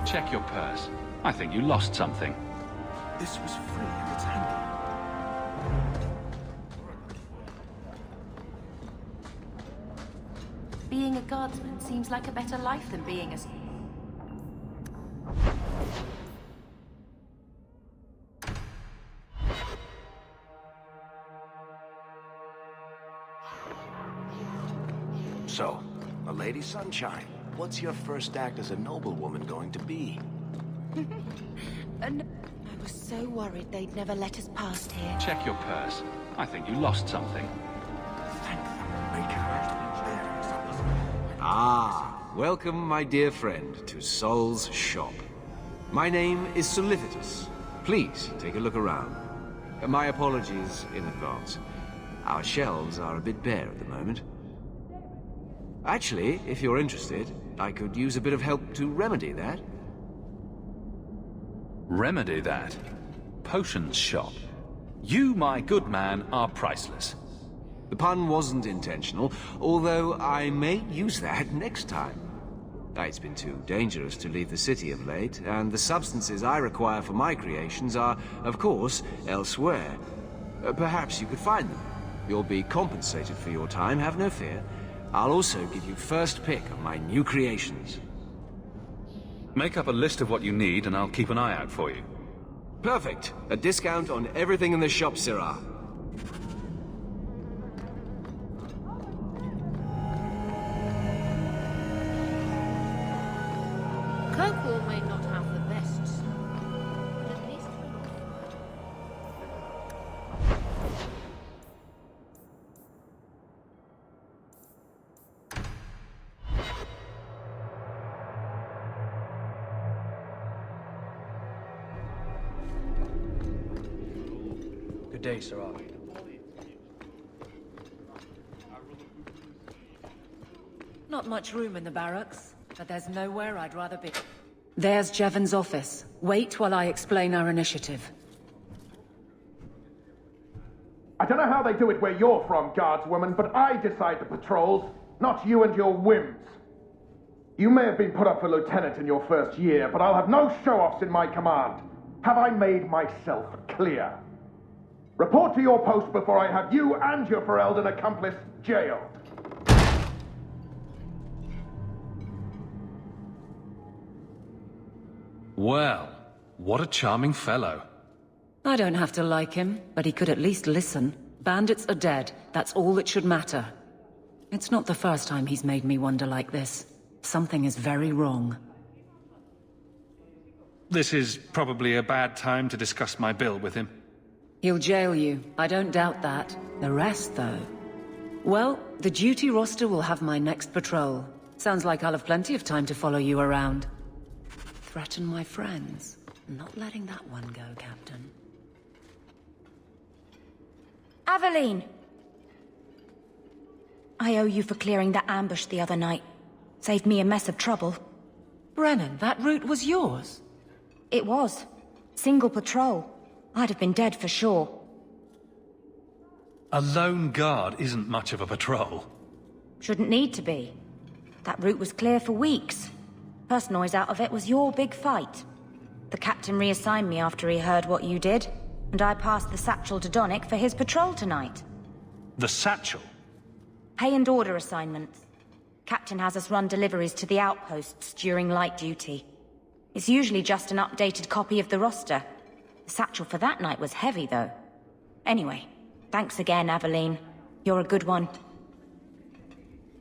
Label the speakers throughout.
Speaker 1: Check your purse. I think you lost something.
Speaker 2: This was free and it's handy.
Speaker 3: Being a guardsman seems like a better life than being a...
Speaker 2: So, a Lady Sunshine, what's your first act as a noblewoman going to be?
Speaker 3: I was so worried they'd never let us past here.
Speaker 1: Check your purse. I think you lost something.
Speaker 4: Ah, welcome, my dear friend, to Sol's shop. My name is Solicitus. Please, take a look around. My apologies in advance. Our shelves are a bit bare at the moment. Actually, if you're interested, I could use a bit of help to remedy that.
Speaker 1: Remedy that? Potions shop. You, my good man, are priceless.
Speaker 4: The pun wasn't intentional, although I may use that next time. It's been too dangerous to leave the city of late, and the substances I require for my creations are, of course, elsewhere. Perhaps you could find them. You'll be compensated for your time, have no fear. I'll also give you first pick of my new creations.
Speaker 1: Make up a list of what you need, and I'll keep an eye out for you.
Speaker 4: Perfect. A discount on everything in the shop, Sirrah.
Speaker 3: Kirkvollah may not have the best, but at least...
Speaker 5: Good day, Sirrah.
Speaker 6: Not much room in the barracks, but there's nowhere I'd rather be. There's Jevon's office. Wait while I explain our initiative.
Speaker 7: I don't know how they do it where you're from, guardswoman, but I decide the patrols, not you and your whims. You may have been put up for lieutenant in your first year, but I'll have no show-offs in my command. Have I made myself clear? Report to your post before I have you and your Ferelden accomplice jailed.
Speaker 1: Well, what a charming fellow.
Speaker 6: I don't have to like him, but he could at least listen. Bandits are dead. That's all that should matter. It's not the first time he's made me wonder like this. Something is very wrong.
Speaker 1: This is probably a bad time to discuss my bill with him.
Speaker 6: He'll jail you. I don't doubt that. The rest, though... Well, the duty roster will have my next patrol. Sounds like I'll have plenty of time to follow you around. Threaten my friends. Not letting that one go, Captain.
Speaker 8: Aveline! I owe you for clearing that ambush the other night. Saved me a mess of trouble.
Speaker 6: Brennan, that route was yours?
Speaker 8: It was. Single patrol. I'd have been dead for sure.
Speaker 1: A lone guard isn't much of a patrol.
Speaker 8: Shouldn't need to be. That route was clear for weeks. First noise out of it was your big fight. The captain reassigned me after he heard what you did, and I passed the satchel to Donick for his patrol tonight.
Speaker 1: The satchel?
Speaker 8: Pay and order assignments. Captain has us run deliveries to the outposts during light duty. It's usually just an updated copy of the roster. The satchel for that night was heavy, though. Anyway, thanks again, Aveline. You're a good one.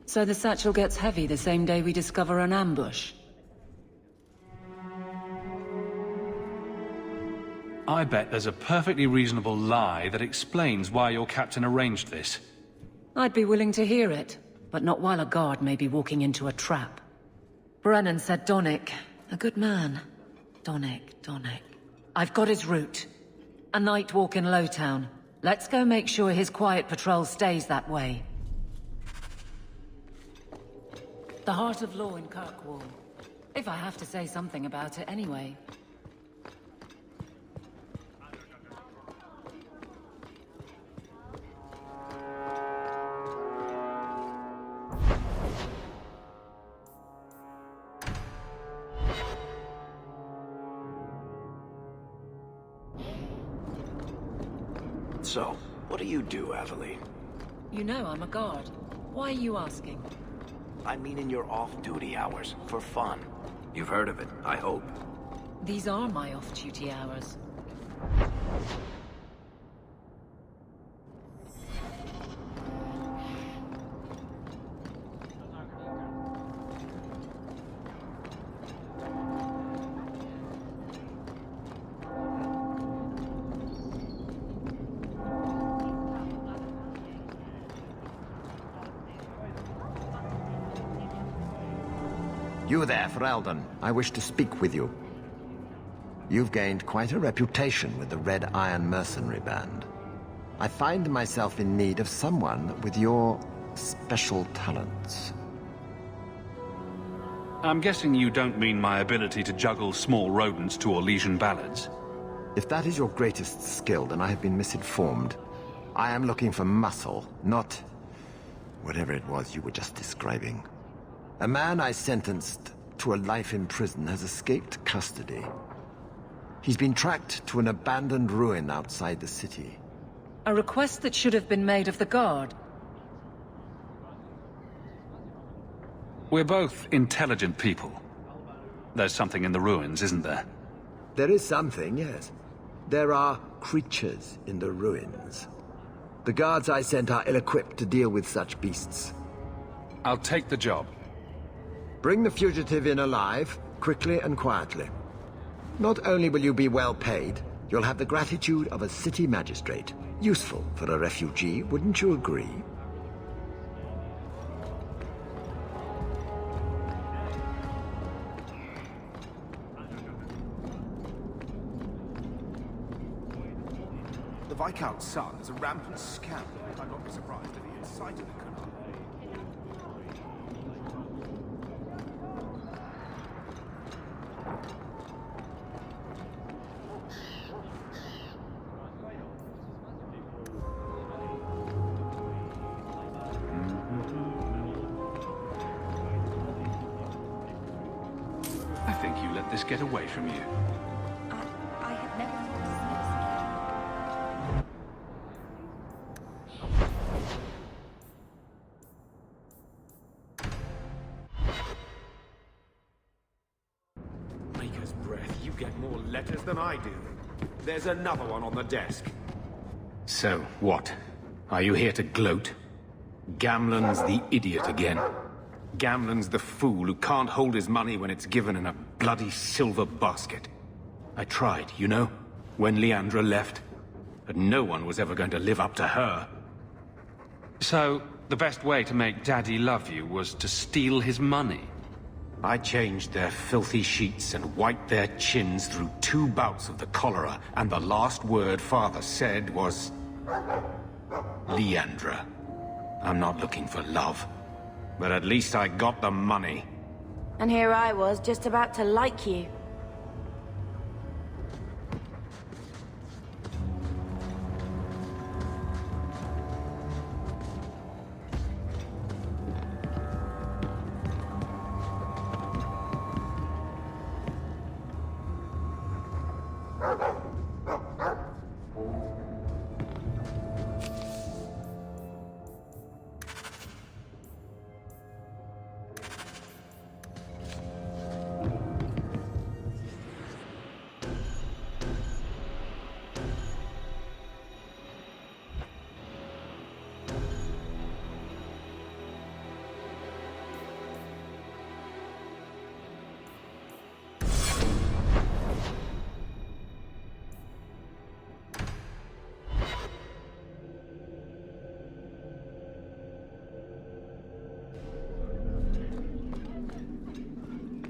Speaker 6: So the satchel gets heavy the same day we discover an ambush?
Speaker 1: I bet there's a perfectly reasonable lie that explains why your captain arranged this.
Speaker 6: I'd be willing to hear it, but not while a guard may be walking into a trap. Brennan said Donick. A good man. Donick. I've got his route. A night walk in Lowtown. Let's go make sure his quiet patrol stays that way. The heart of law in Kirkvall. If I have to say something about it anyway.
Speaker 2: So, what do you do, Aveline?
Speaker 6: You know I'm a guard. Why are you asking?
Speaker 2: I mean in your off-duty hours, for fun.
Speaker 4: You've heard of it, I hope.
Speaker 6: These are my off-duty hours.
Speaker 9: You there, Ferelden. I wish to speak with you. You've gained quite a reputation with the Red Iron Mercenary Band. I find myself in need of someone with your special talents.
Speaker 1: I'm guessing you don't mean my ability to juggle small rodents to Orlesian ballads.
Speaker 9: If that is your greatest skill, then I have been misinformed. I am looking for muscle, not whatever it was you were just describing. A man I sentenced to a life in prison has escaped custody. He's been tracked to an abandoned ruin outside the city.
Speaker 6: A request that should have been made of the guard.
Speaker 1: We're both intelligent people. There's something in the ruins, isn't there?
Speaker 9: There is something, yes. There are creatures in the ruins. The guards I sent are ill-equipped to deal with such beasts.
Speaker 1: I'll take the job.
Speaker 9: Bring the fugitive in alive, quickly and quietly. Not only will you be well paid, you'll have the gratitude of a city magistrate. Useful for a refugee, wouldn't you agree?
Speaker 10: The Viscount's son is a rampant scandal. I'd not be surprised if he incited the canal.
Speaker 1: I think you let this get away from you.
Speaker 8: I have never thought
Speaker 10: Maker's breath, you get more letters than I do. There's another one on the desk.
Speaker 11: So, what? Are you here to gloat? Gamlen's the idiot again. Gamlen's the fool who can't hold his money when it's given in a bloody silver basket. I tried, you know, when Leandra left. But no one was ever going to live up to her.
Speaker 1: So, the best way to make Daddy love you was to steal his money?
Speaker 11: I changed their filthy sheets and wiped their chins through 2 bouts of the cholera, and the last word Father said was... Leandra. I'm not looking for love. But at least I got the money.
Speaker 8: And here I was, just about to like you.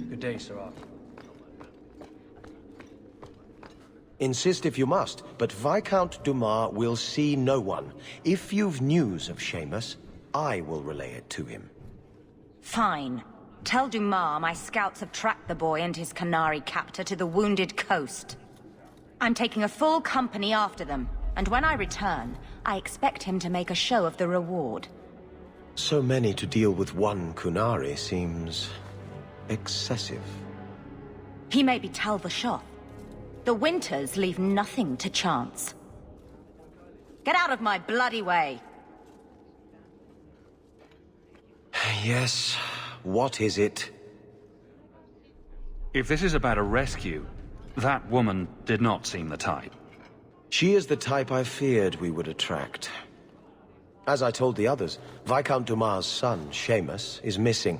Speaker 5: Good day, Sir Arthur.
Speaker 12: Insist if you must, but Viscount Dumas will see no one. If you've news of Seamus, I will relay it to him.
Speaker 8: Fine. Tell Dumas my scouts have tracked the boy and his Canary captor to the wounded coast. I'm taking a full company after them, and when I return, I expect him to make a show of the reward.
Speaker 12: So many to deal with one Kunari seems excessive.
Speaker 8: He may be Tal Vashoth. The Winters leave nothing to chance. Get out of my bloody way!
Speaker 12: Yes, what is it?
Speaker 1: If this is about a rescue, that woman did not seem the type.
Speaker 12: She is the type I feared we would attract. As I told the others, Viscount Dumas' son, Seamus, is missing.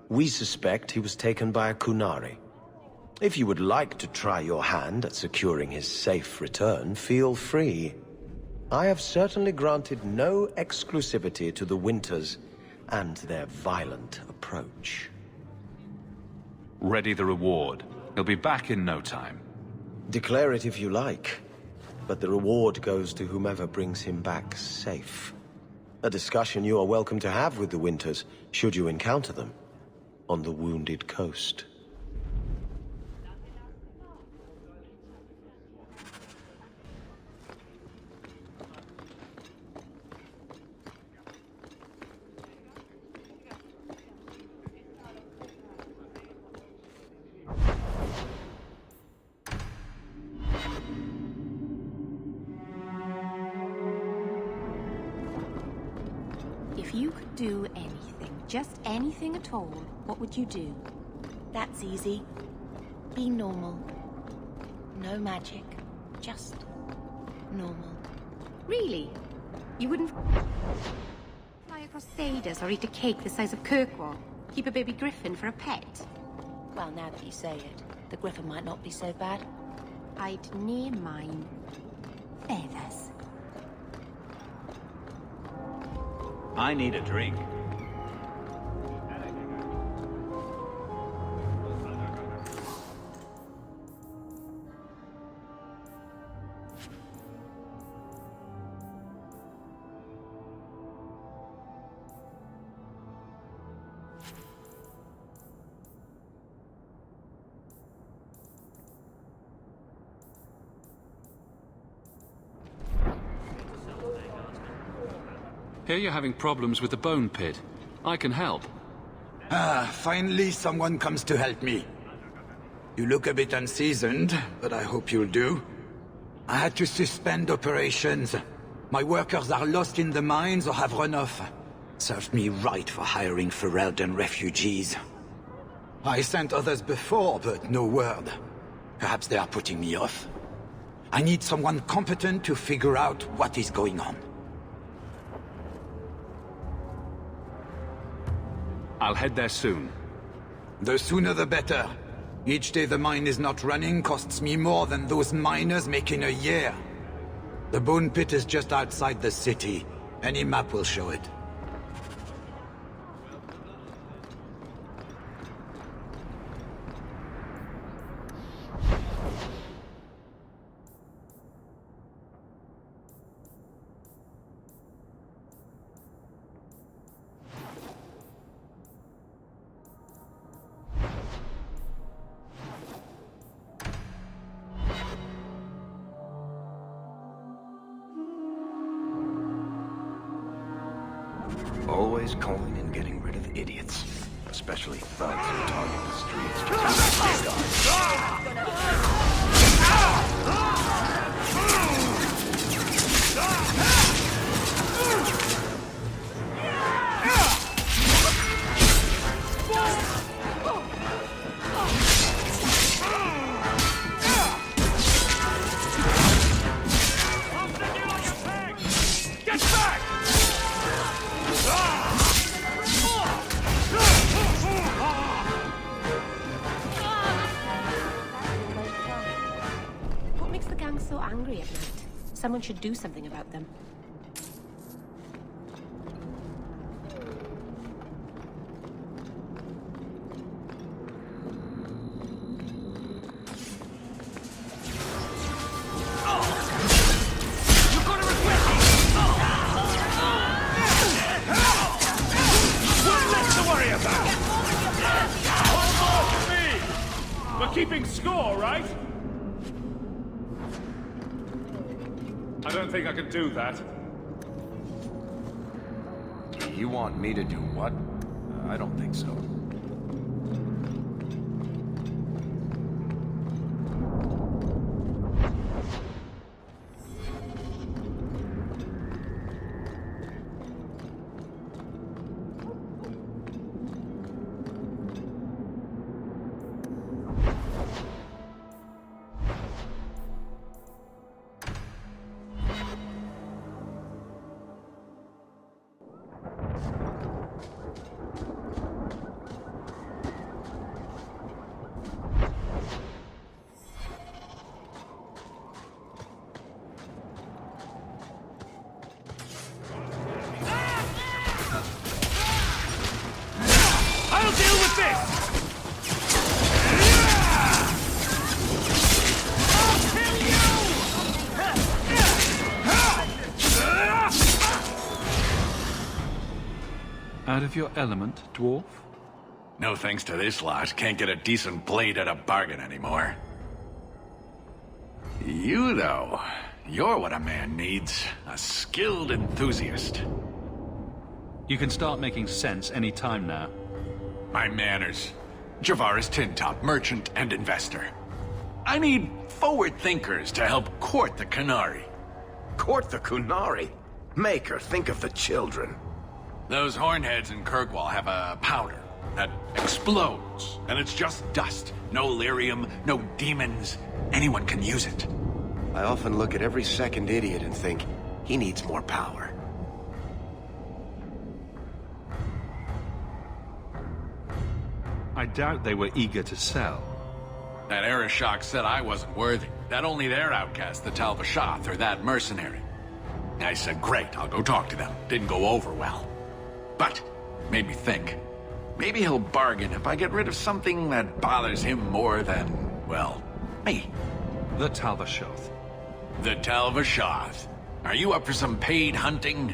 Speaker 12: We suspect he was taken by a Kunari. If you would like to try your hand at securing his safe return, feel free. I have certainly granted no exclusivity to the Winters and their violent approach.
Speaker 1: Ready the reward. He'll be back in no time.
Speaker 12: Declare it if you like, but the reward goes to whomever brings him back safe. A discussion you are welcome to have with the Winters, should you encounter them, on the wounded coast.
Speaker 3: If you could do anything, just anything at all, what would you do? That's easy. Be normal. No magic. Just normal. Really? You wouldn't fly across Cedars or eat a cake the size of Kirkwoll? Keep a baby griffin for a pet? Well, now that you say it, the griffin might not be so bad. I'd name mine Feathers.
Speaker 1: I need a drink. Here you're having problems with the bone pit. I can help.
Speaker 13: Ah, finally someone comes to help me. You look a bit unseasoned, but I hope you'll do. I had to suspend operations. My workers are lost in the mines or have run off. Served me right for hiring Ferelden refugees. I sent others before, but no word. Perhaps they are putting me off. I need someone competent to figure out what is going on.
Speaker 1: I'll head there soon.
Speaker 13: The sooner the better. Each day the mine is not running costs me more than those miners make in a year. The bone pit is just outside the city. Any map will show it.
Speaker 2: Always calling and getting rid of idiots. Especially thugs who target the streets just to stick
Speaker 3: What makes the gang so angry at night? Someone should do something about them.
Speaker 2: What's left to worry about?
Speaker 1: keeping score, right? I don't think I can do that.
Speaker 2: You want me to do what? I don't think so.
Speaker 1: I'll deal with this! I'll kill you!
Speaker 14: Out of your element, dwarf?
Speaker 2: No thanks to this lot. Can't get a decent blade at a bargain anymore. You, though, you're what a man needs. A skilled enthusiast.
Speaker 14: You can start making sense any time now.
Speaker 2: My manners. Javaris Tintop, merchant and investor. I need forward thinkers to help court the Qunari.
Speaker 9: Court the Qunari? Maker, think of the children.
Speaker 2: Those hornheads in Kyrkwall have a powder that explodes, and it's just dust. No lyrium, no demons. Anyone can use it.
Speaker 9: I often look at every second idiot and think, he needs more power.
Speaker 14: I doubt they were eager to sell.
Speaker 2: That Arishok said I wasn't worthy. That only their outcast, the Talvashath, or that mercenary. I said, great, I'll go talk to them. Didn't go over well. But, made me think. Maybe he'll bargain if I get rid of something that bothers him more than, well, me.
Speaker 14: The Talvashath.
Speaker 2: The Talvashath. Are you up for some paid hunting?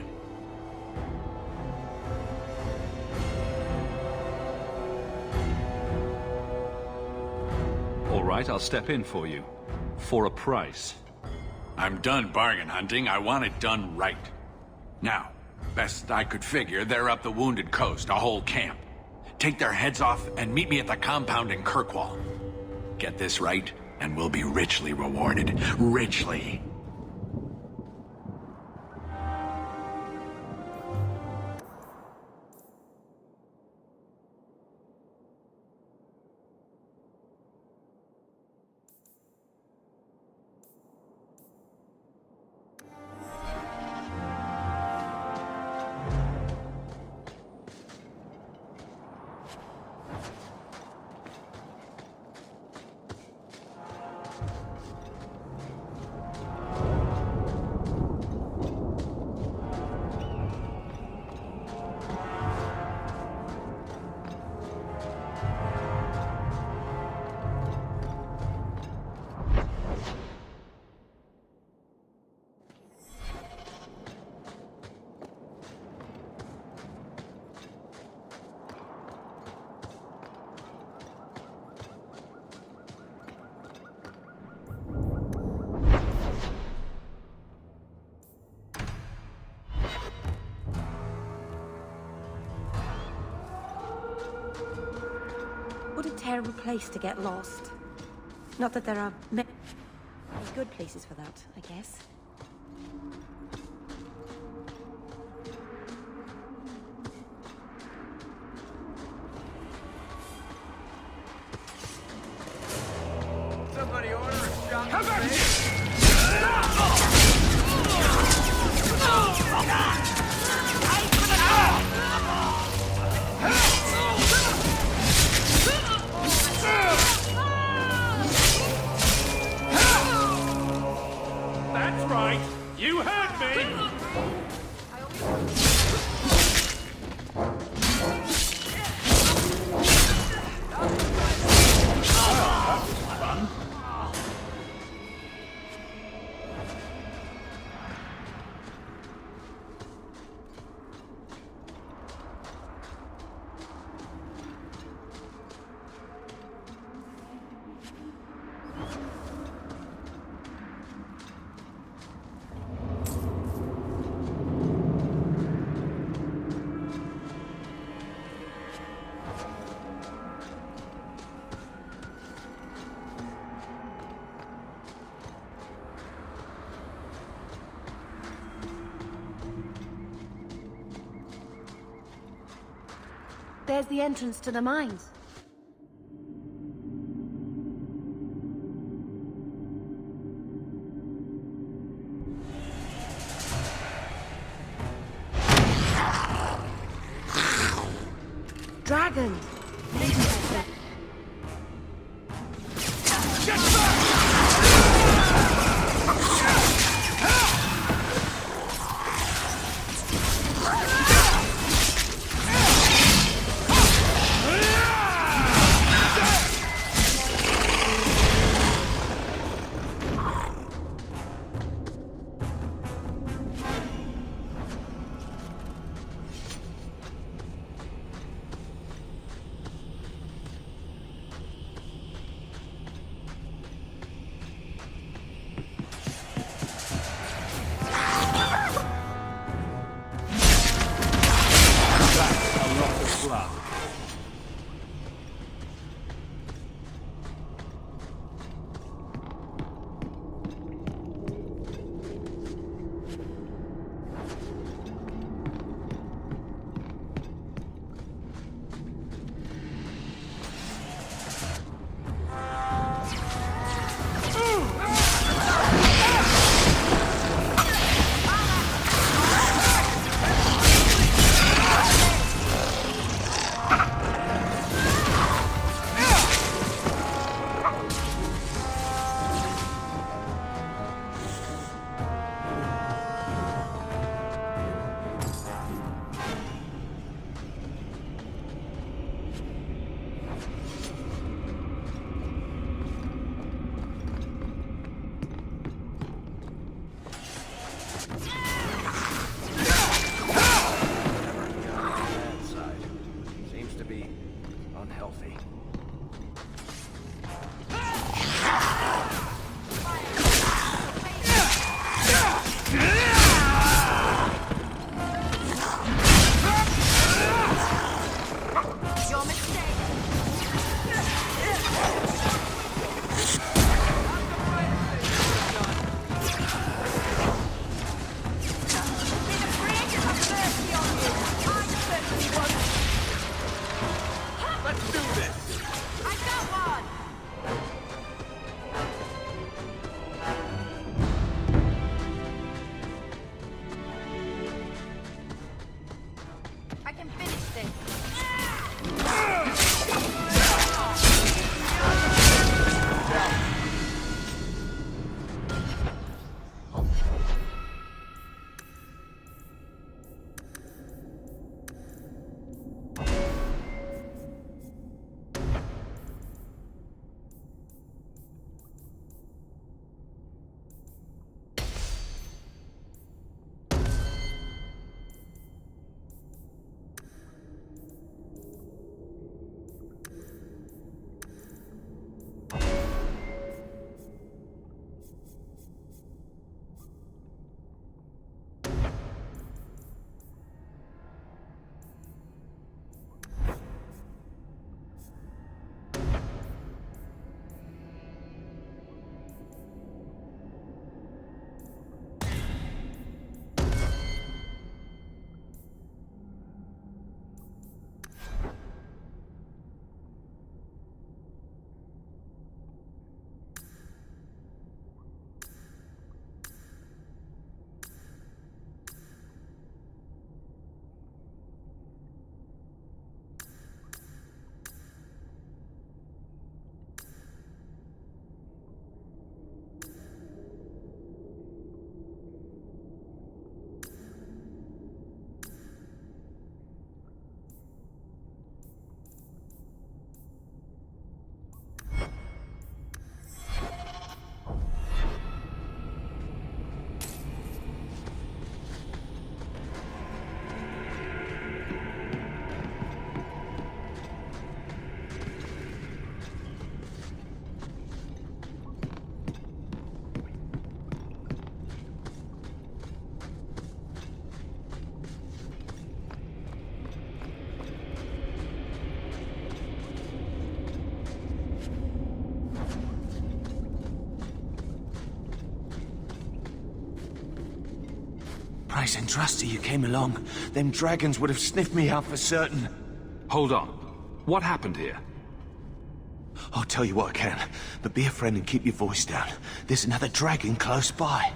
Speaker 14: All right, I'll step in for you. For a price.
Speaker 2: I'm done bargain hunting. I want it done right. Now, best I could figure, they're up the Wounded Coast, a whole camp. Take their heads off and meet me at the compound in Kyrkwall. Get this right, and we'll be richly rewarded. Richly.
Speaker 3: What a terrible place to get lost. Not that there are many good places for that, I guess.
Speaker 10: Somebody order a shot. Come back here!
Speaker 1: That's
Speaker 3: There's the entrance to the mines. Dragons!
Speaker 4: Nice and trusty you came along. Them dragons would have sniffed me out for certain.
Speaker 1: Hold on. What happened here?
Speaker 15: I'll tell you what I can, but be a friend and keep your voice down. There's another dragon close by.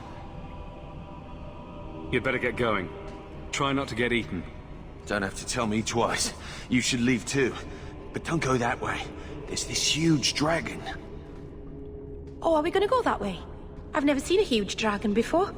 Speaker 1: You'd better get going. Try not to get eaten.
Speaker 15: Don't have to tell me twice. You should leave too. But don't go that way. There's this huge dragon.
Speaker 3: Oh, are we gonna go that way? I've never seen a huge dragon before.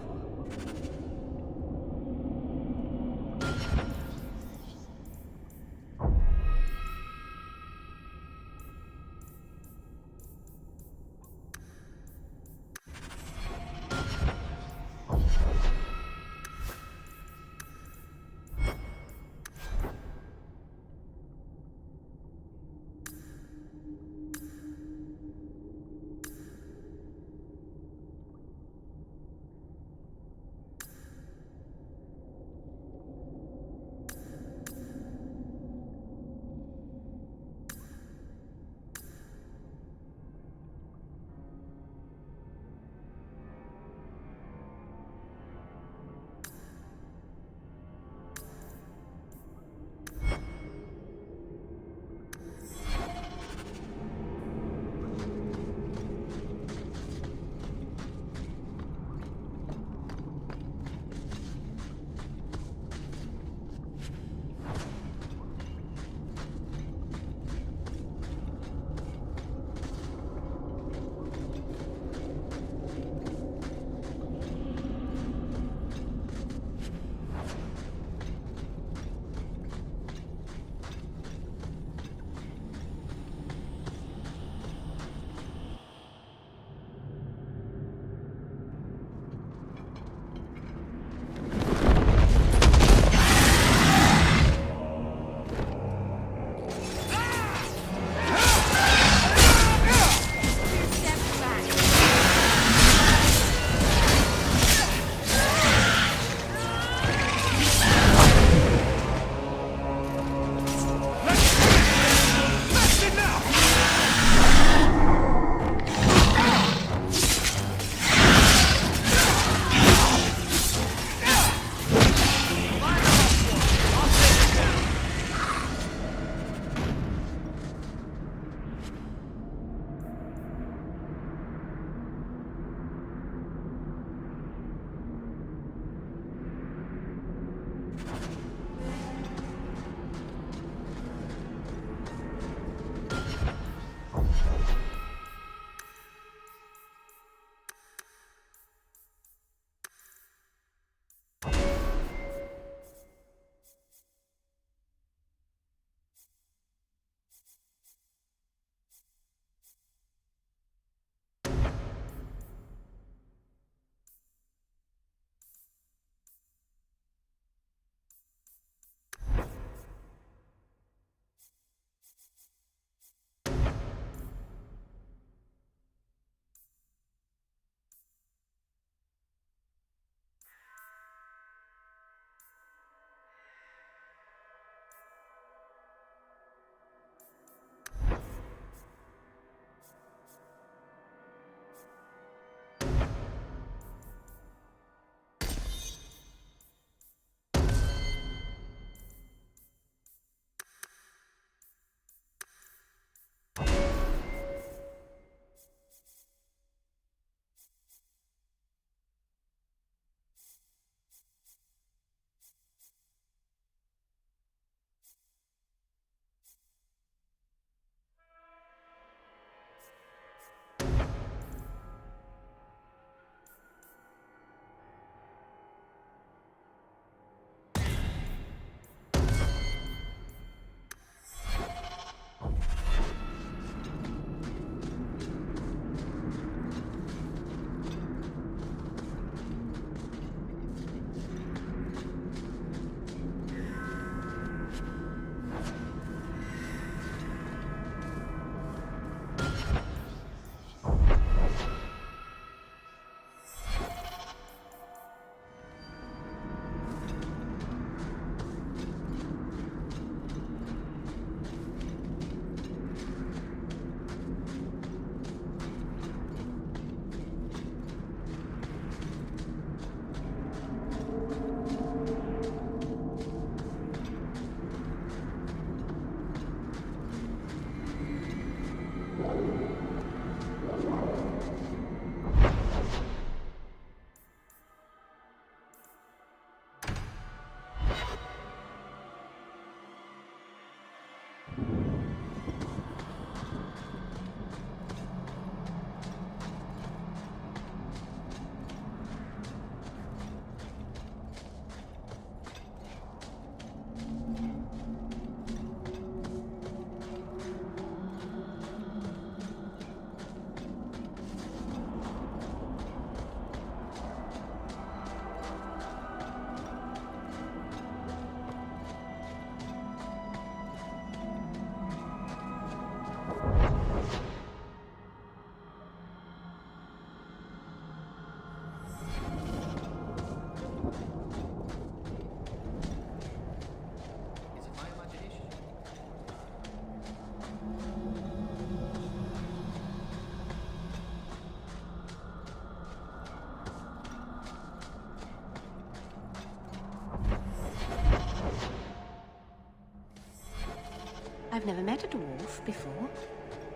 Speaker 3: I've never met a dwarf before.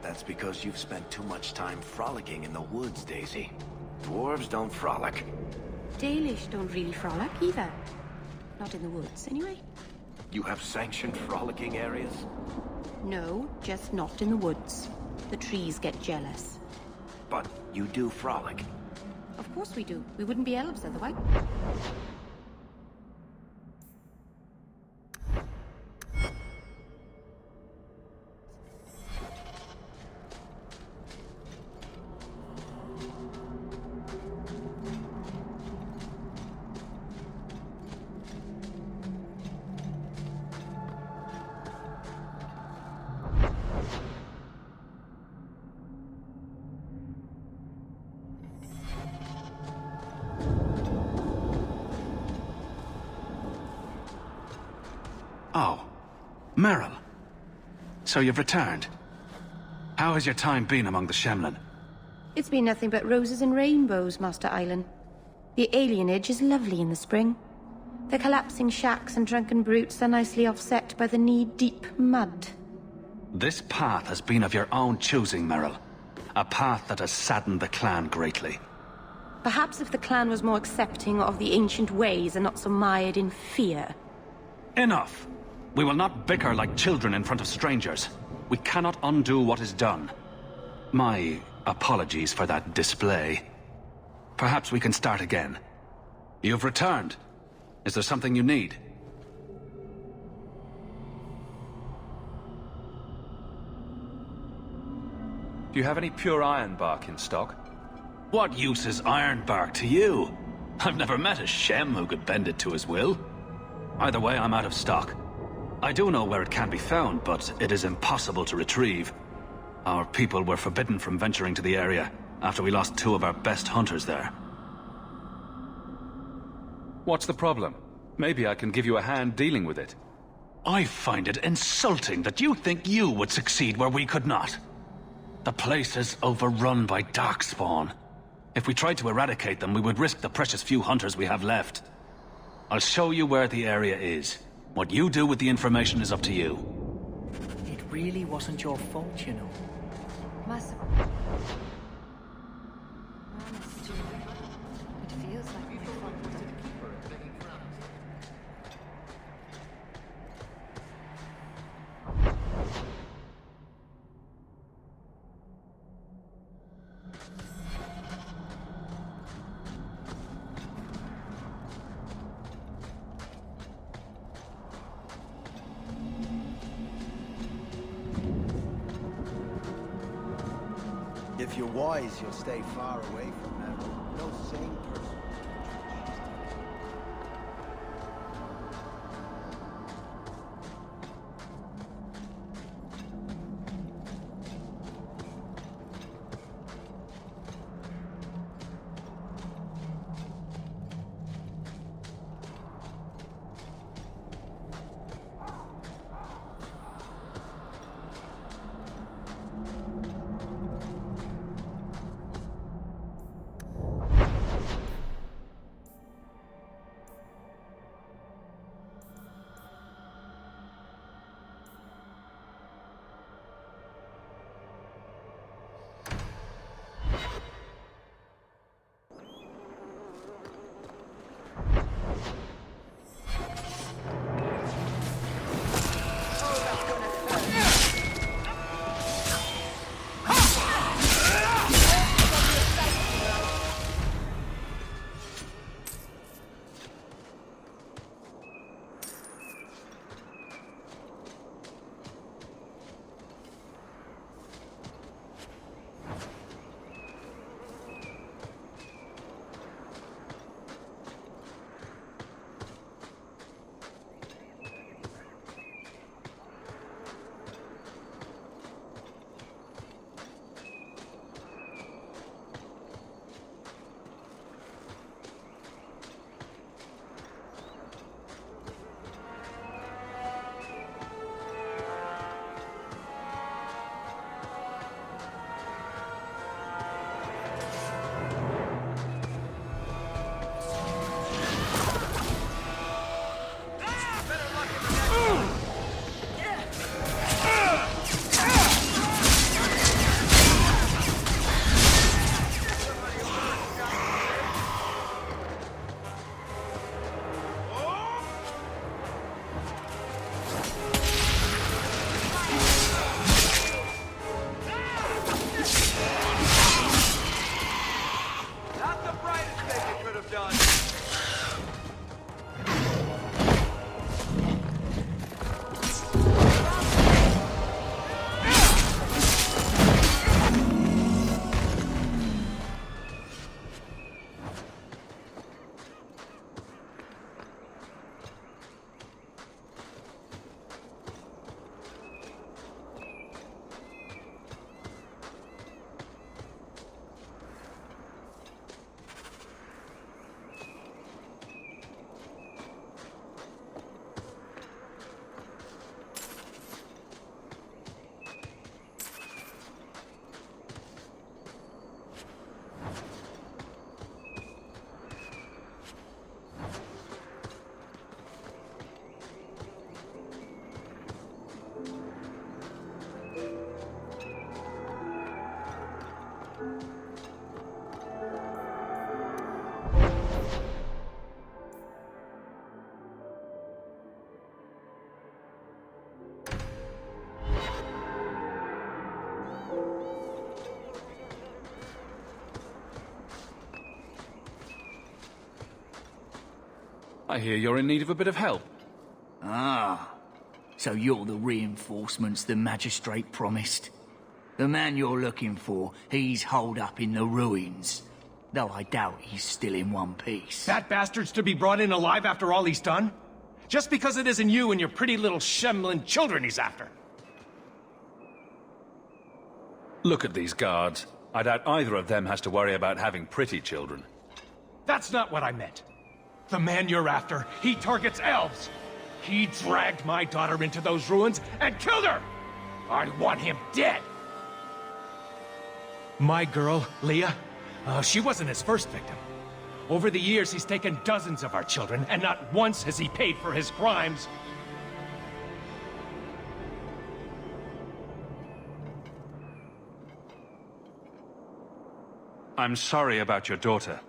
Speaker 9: That's because you've spent too much time frolicking in the woods, Daisy. Dwarves don't frolic.
Speaker 3: Dalish don't really frolic either. Not in the woods, anyway.
Speaker 9: You have sanctioned frolicking areas?
Speaker 3: No, just not in the woods. The trees get jealous.
Speaker 9: But you do frolic.
Speaker 3: Of course we do. We wouldn't be elves otherwise.
Speaker 2: Oh, Meryl. So you've returned. How has your time been among the Shemlin?
Speaker 3: It's been nothing but roses and rainbows, Master Island. The alienage is lovely in the spring. The collapsing shacks and drunken brutes are nicely offset by the knee-deep mud.
Speaker 2: This path has been of your own choosing, Meryl. A path that has saddened the clan greatly.
Speaker 3: Perhaps if the clan was more accepting of the ancient ways and not so mired in fear.
Speaker 2: Enough! We will not bicker like children in front of strangers. We cannot undo what is done. My apologies for that display. Perhaps we can start again. You've returned. Is there something you need?
Speaker 1: Do you have any pure iron bark in stock?
Speaker 2: What use is iron bark to you? I've never met a Shem who could bend it to his will. Either way, I'm out of stock. I do know where it can be found, but it is impossible to retrieve. Our people were forbidden from venturing to the area after we lost 2 of our best hunters there.
Speaker 1: What's the problem? Maybe I can give you a hand dealing with it.
Speaker 2: I find it insulting that you think you would succeed where we could not. The place is overrun by darkspawn. If we tried to eradicate them, we would risk the precious few hunters we have left. I'll show you where the area is. What you do with the information is up to you.
Speaker 5: It really wasn't your fault, you know.
Speaker 16: Must. Honest, it feels like we fought with the keeper and begging
Speaker 12: If you're wise, you'll stay far away from them. No sane person.
Speaker 1: I hear you're in need of a bit of help.
Speaker 17: Ah, so you're the reinforcements the magistrate promised. The man you're looking for, he's holed up in the ruins. Though I doubt he's still in one piece.
Speaker 18: That bastard's to be brought in alive after all he's done? Just because it isn't you and your pretty little shemlin children he's after.
Speaker 1: Look at these guards. I doubt either of them has to worry about having pretty children.
Speaker 18: That's not what I meant. The man you're after, he targets elves. He dragged my daughter into those ruins and killed her! I want him dead! My girl, Leah, she wasn't his first victim. Over the years, he's taken dozens of our children, and not once has he paid for his crimes.
Speaker 1: I'm sorry about your daughter,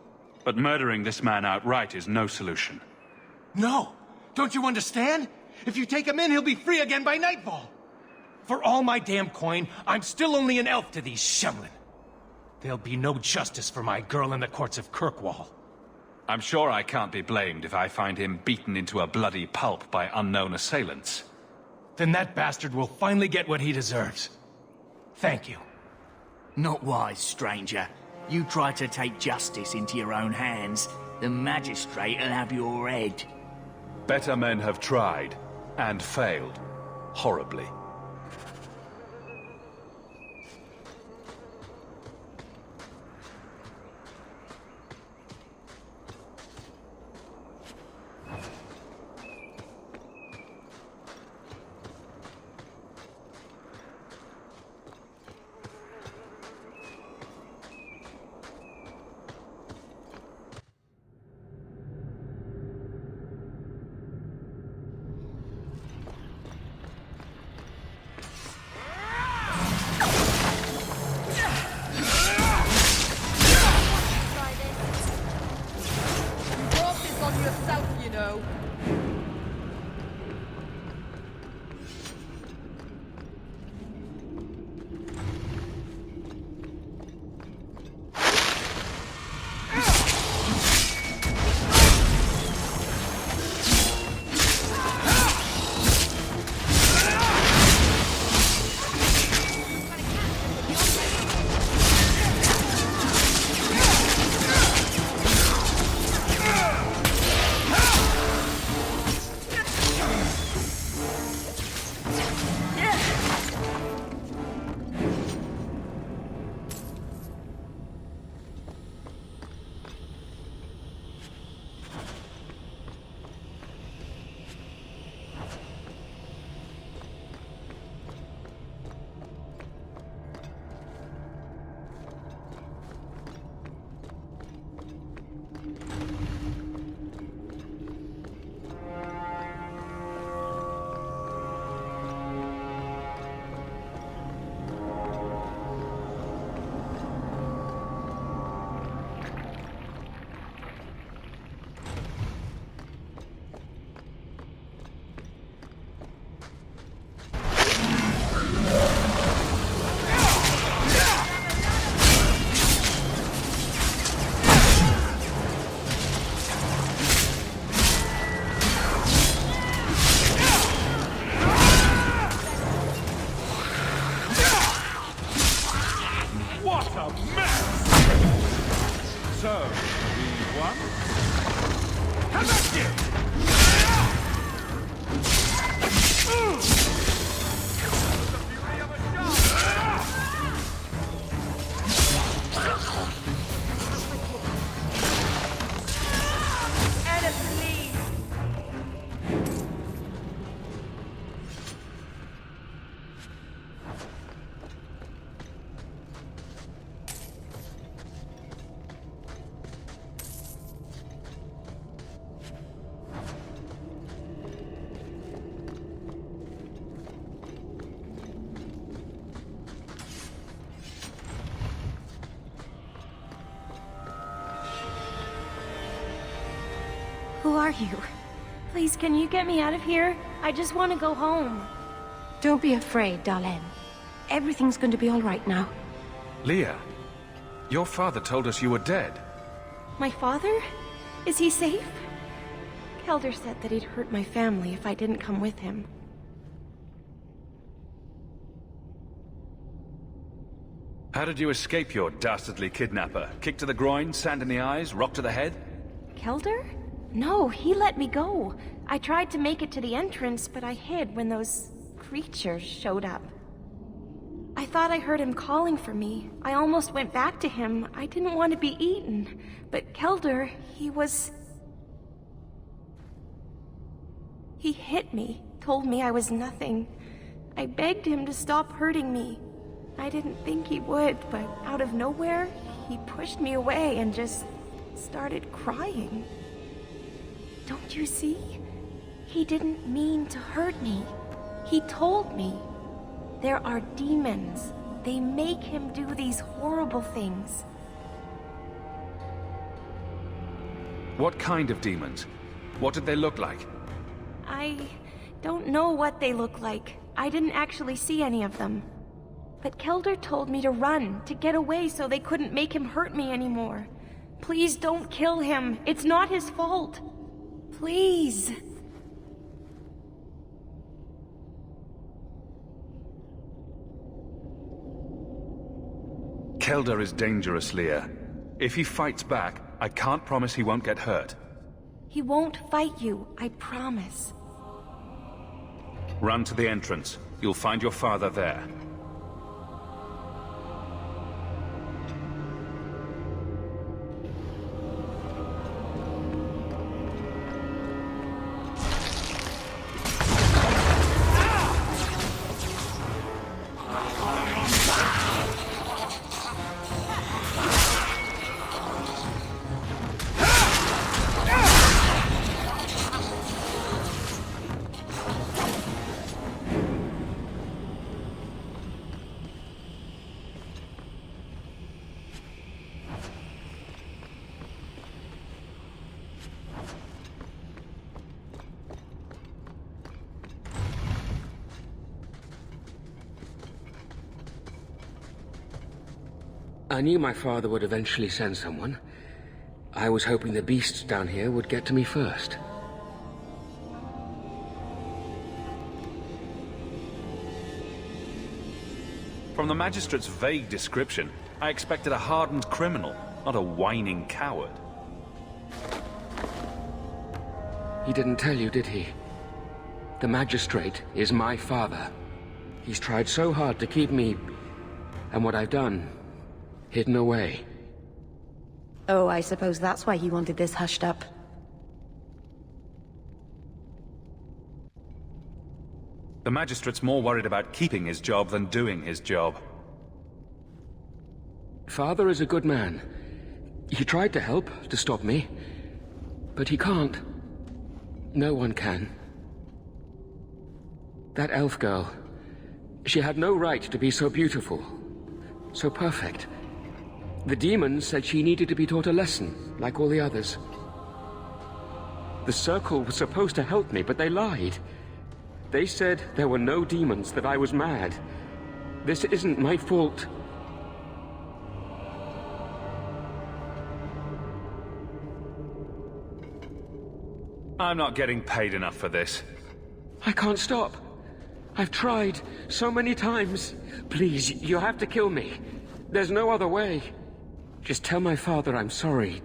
Speaker 1: but murdering this man outright is no solution.
Speaker 18: No! Don't you understand? If you take him in, he'll be free again by nightfall. For all my damn coin, I'm still only an elf to these shemlin. There'll be no justice for my girl in the courts of Kirkwolla.
Speaker 1: I'm sure I can't be blamed if I find him beaten into a bloody pulp by unknown assailants.
Speaker 18: Then that bastard will finally get what he deserves. Thank you.
Speaker 17: Not wise, stranger. You try to take justice into your own hands, the magistrate'll have your head.
Speaker 1: Better men have tried, and failed, horribly.
Speaker 3: Who are you? Please, can you get me out of here? I just want to go home. Don't be afraid, darling. Everything's going to be all right now.
Speaker 1: Leah, your father told us you were dead.
Speaker 3: My father? Is he safe? Kelder said that he'd hurt my family if I didn't come with him.
Speaker 1: How did you escape your dastardly kidnapper? Kick to the groin, sand in the eyes, rock to the head?
Speaker 3: Kelder? No, he let me go. I tried to make it to the entrance, but I hid when those creatures showed up. I thought I heard him calling for me. I almost went back to him. I didn't want to be eaten. But Kelder, He hit me, told me I was nothing. I begged him to stop hurting me. I didn't think he would, but out of nowhere, he pushed me away and just started crying. Don't you see? He didn't mean to hurt me. He told me. There are demons. They make him do these horrible things.
Speaker 1: What kind of demons? What did they look like?
Speaker 3: I don't know what they look like. I didn't actually see any of them. But Kelder told me to run, to get away so they couldn't make him hurt me anymore. Please don't kill him. It's not his fault. Please.
Speaker 1: Kelder is dangerous, Leah. If he fights back, I can't promise he won't get hurt.
Speaker 3: He won't fight you, I promise.
Speaker 1: Run to the entrance. You'll find your father there.
Speaker 19: I knew my father would eventually send someone. I was hoping the beasts down here would get to me first.
Speaker 1: From the Magistrate's vague description, I expected a hardened criminal, not a whining coward.
Speaker 19: He didn't tell you, did he? The Magistrate is my father. He's tried so hard to keep me, and what I've done, hidden away.
Speaker 8: Oh, I suppose that's why he wanted this hushed up.
Speaker 1: The Magistrate's more worried about keeping his job than doing his job.
Speaker 19: Father is a good man. He tried to help, to stop me. But he can't. No one can. That elf girl, she had no right to be so beautiful, so perfect. The demons said she needed to be taught a lesson, like all the others. The Circle was supposed to help me, but they lied. They said there were no demons, that I was mad. This isn't my fault.
Speaker 1: I'm not getting paid enough for this.
Speaker 19: I can't stop. I've tried so many times. Please, you have to kill me. There's no other way. Just tell my father I'm sorry.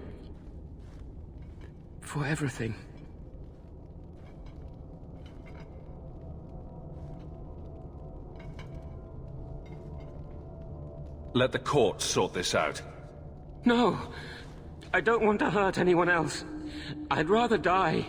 Speaker 19: For everything.
Speaker 1: Let the court sort this out.
Speaker 19: No! I don't want to hurt anyone else. I'd rather die.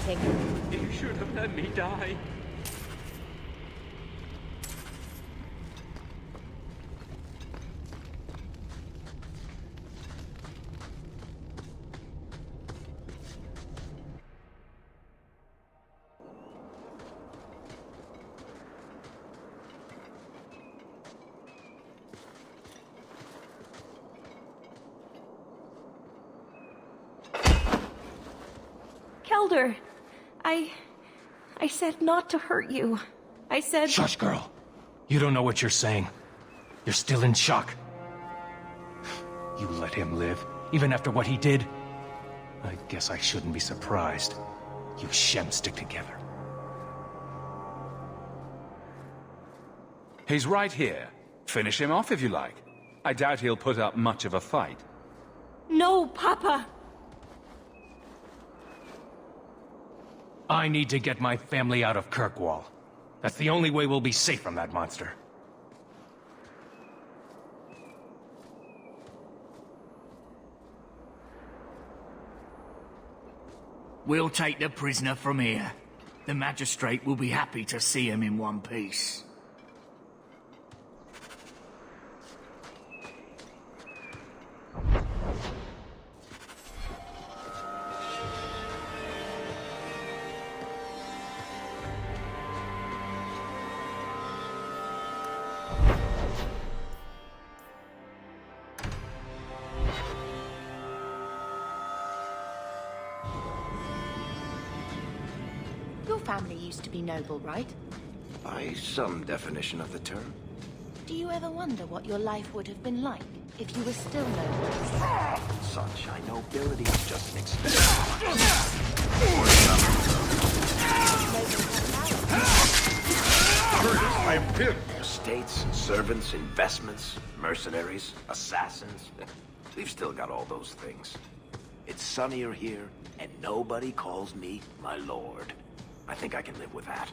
Speaker 8: waiting.
Speaker 19: You should have let me die.
Speaker 3: Kelder, I said not to hurt you. I said...
Speaker 18: Shush, girl. You don't know what you're saying. You're still in shock. You let him live, even after what he did? I guess I shouldn't be surprised. You Shem stick together.
Speaker 1: He's right here. Finish him off if you like. I doubt he'll put up much of a fight.
Speaker 3: No, Papa!
Speaker 18: I need to get my family out of Kirkvollah. That's the only way we'll be safe from that monster.
Speaker 17: We'll take the prisoner from here. The magistrate will be happy to see him in one piece.
Speaker 3: Your family used to be noble, right?
Speaker 12: By some definition of the term.
Speaker 3: Do you ever wonder what your life would have been like if you were still noble?
Speaker 12: Sunshine nobility is just an extension. I am estates, servants, investments, mercenaries, assassins. We've still got all those things. It's sunnier here, and nobody calls me my lord. I think I can live with that.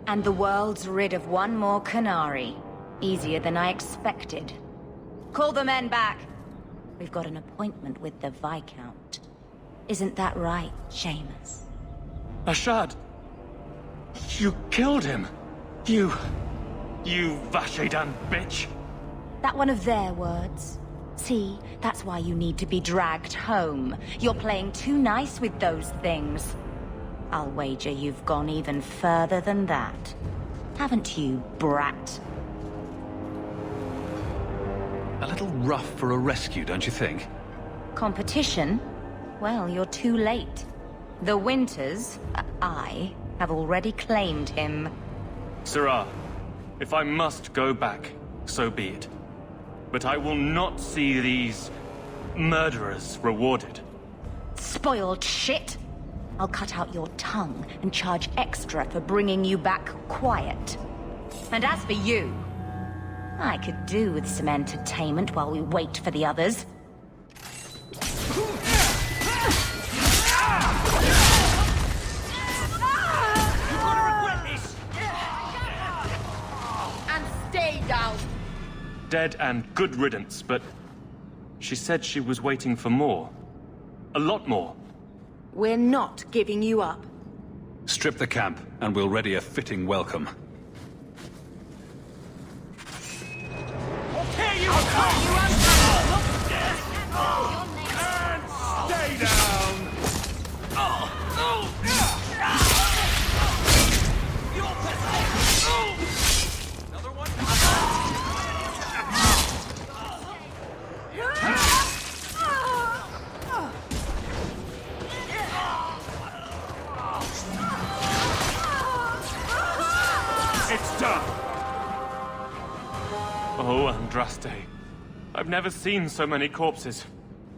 Speaker 8: And the world's rid of one more Canary. Easier than I expected. Call the men back. We've got an appointment with the Viscount. Isn't that right, Seamus?
Speaker 18: Ashad! You killed him! You Vashedan bitch!
Speaker 8: That one of their words? See, that's why you need to be dragged home. You're playing too nice with those things. I'll wager you've gone even further than that. Haven't you, brat?
Speaker 1: A little rough for a rescue, don't you think?
Speaker 8: Competition? Well, you're too late. The Winters, I, have already claimed him.
Speaker 20: Sirrah, if I must go back, so be it. But I will not see these murderers rewarded.
Speaker 8: Spoiled shit! I'll cut out your tongue and charge extra for bringing you back quiet. And as for you, I could do with some entertainment while we wait for the others.
Speaker 3: And stay down!
Speaker 20: Dead and good riddance, but she said she was waiting for more. A lot more.
Speaker 3: We're not giving you up.
Speaker 1: Strip the camp, and we'll ready a fitting welcome.
Speaker 18: Tear you apart! And stay down! Another one? It's done!
Speaker 20: Oh, Andraste. I've never seen so many corpses.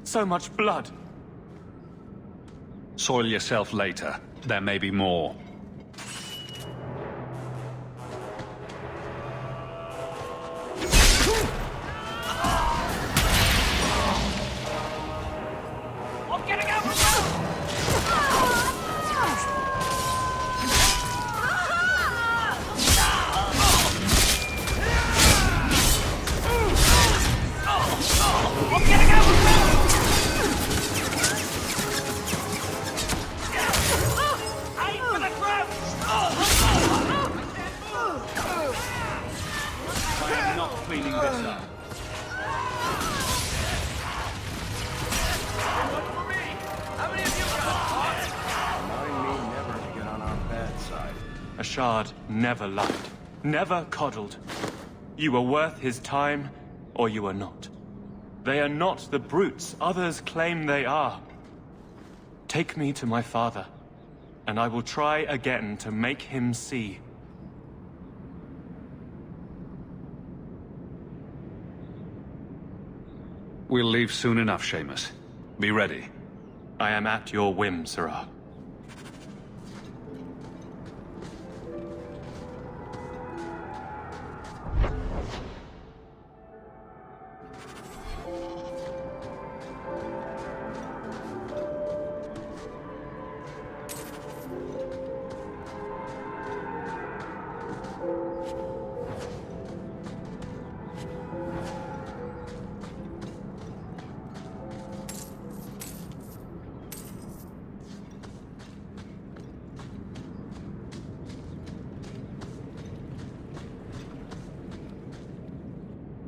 Speaker 20: So much blood.
Speaker 1: Soil yourself later. There may be more.
Speaker 20: A shard never lied, never coddled. You were worth his time, or you are not. They are not the brutes others claim they are. Take me to my father, and I will try again to make him see.
Speaker 1: We'll leave soon enough, Seamus. Be ready.
Speaker 20: I am at your whim, Sirrah.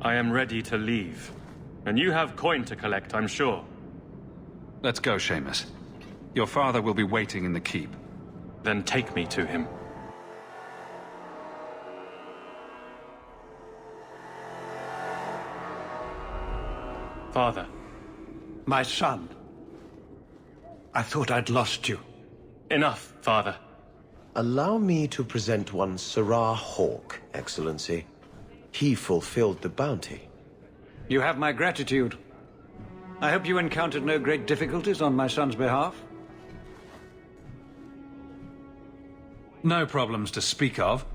Speaker 20: I am ready to leave. And you have coin to collect, I'm sure.
Speaker 1: Let's go, Seamus. Your father will be waiting in the keep.
Speaker 20: Then take me to him. Father.
Speaker 21: My son. I thought I'd lost you.
Speaker 20: Enough, Father.
Speaker 12: Allow me to present one Sirrah Hawk, Excellency. He fulfilled the bounty.
Speaker 21: You have my gratitude. I hope you encountered no great difficulties on my son's behalf.
Speaker 1: No problems to speak of,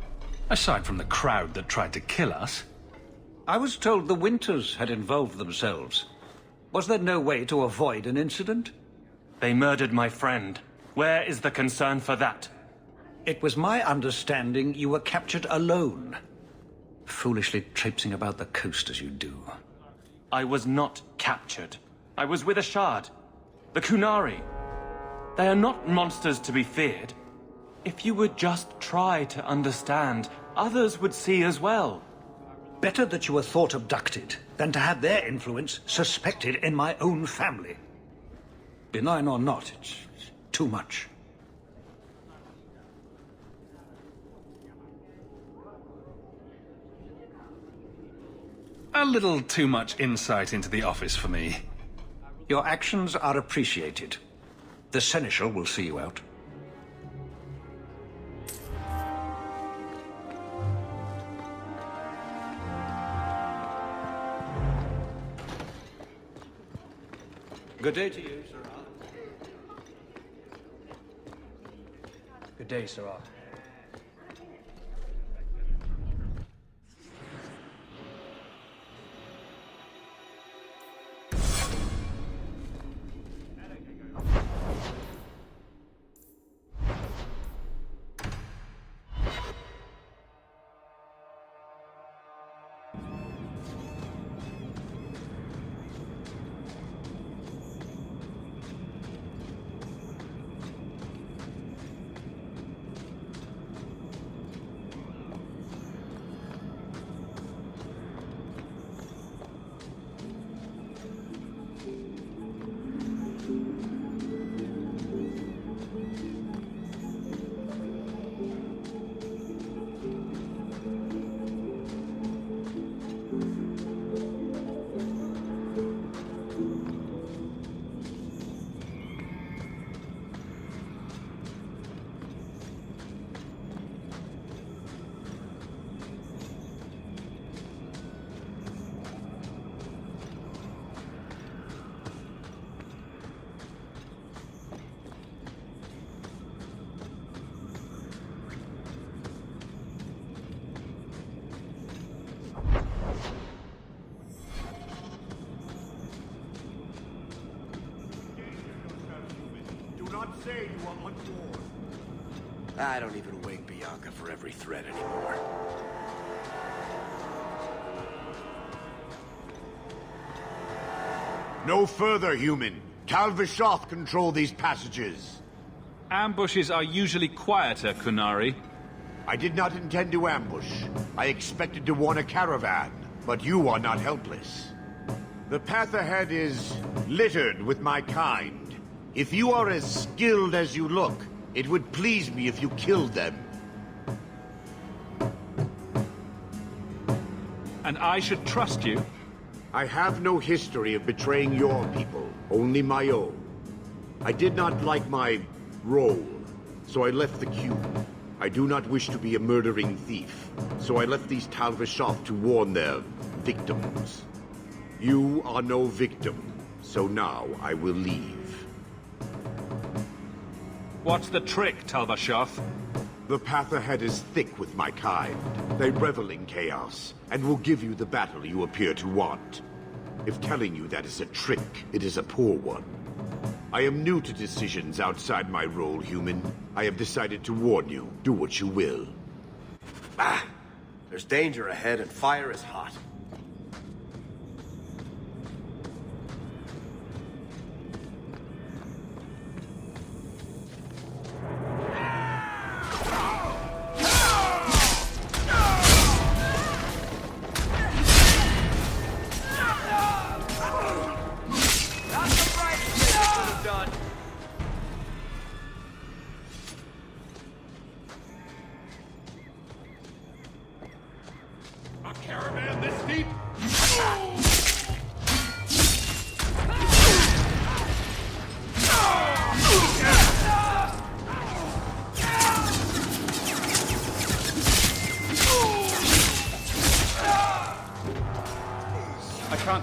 Speaker 1: aside from the crowd that tried to kill us.
Speaker 21: I was told the Winters had involved themselves. Was there no way to avoid an incident?
Speaker 20: They murdered my friend. Where is the concern for that?
Speaker 21: It was my understanding you were captured alone. Foolishly traipsing about the coast as you do.
Speaker 20: I was not captured. I was with a shard. The Kunari. They are not monsters to be feared. If you would just try to understand, others would see as well.
Speaker 21: Better that you were thought abducted than to have their influence suspected in my own family. Benign or not, it's too much.
Speaker 1: A little too much insight into the office for me.
Speaker 21: Your actions are appreciated. The Seneschal will see you out. Good day to you, Sirrah. Good day, Sirrah.
Speaker 7: not say you are unwarned.
Speaker 12: I don't even wake Bianca for every threat anymore.
Speaker 7: No further, human. Tal-Vishoth control these passages.
Speaker 1: Ambushes are usually quieter, Kunari.
Speaker 7: I did not intend to ambush. I expected to warn a caravan, but you are not helpless. The path ahead is littered with my kind. If you are as skilled as you look, it would please me if you killed them.
Speaker 1: And I should trust you?
Speaker 7: I have no history of betraying your people, only my own. I did not like my role, so I left the cube. I do not wish to be a murdering thief, so I left these Tal-Vishoth to warn their victims. You are no victim, so now I will leave.
Speaker 1: What's the trick, Tal-Vishoth?
Speaker 7: The path ahead is thick with my kind. They revel in chaos, and will give you the battle you appear to want. If telling you that is a trick, it is a poor one. I am new to decisions outside my role, human. I have decided to warn you. Do what you will.
Speaker 12: Ah! There's danger ahead and fire is hot.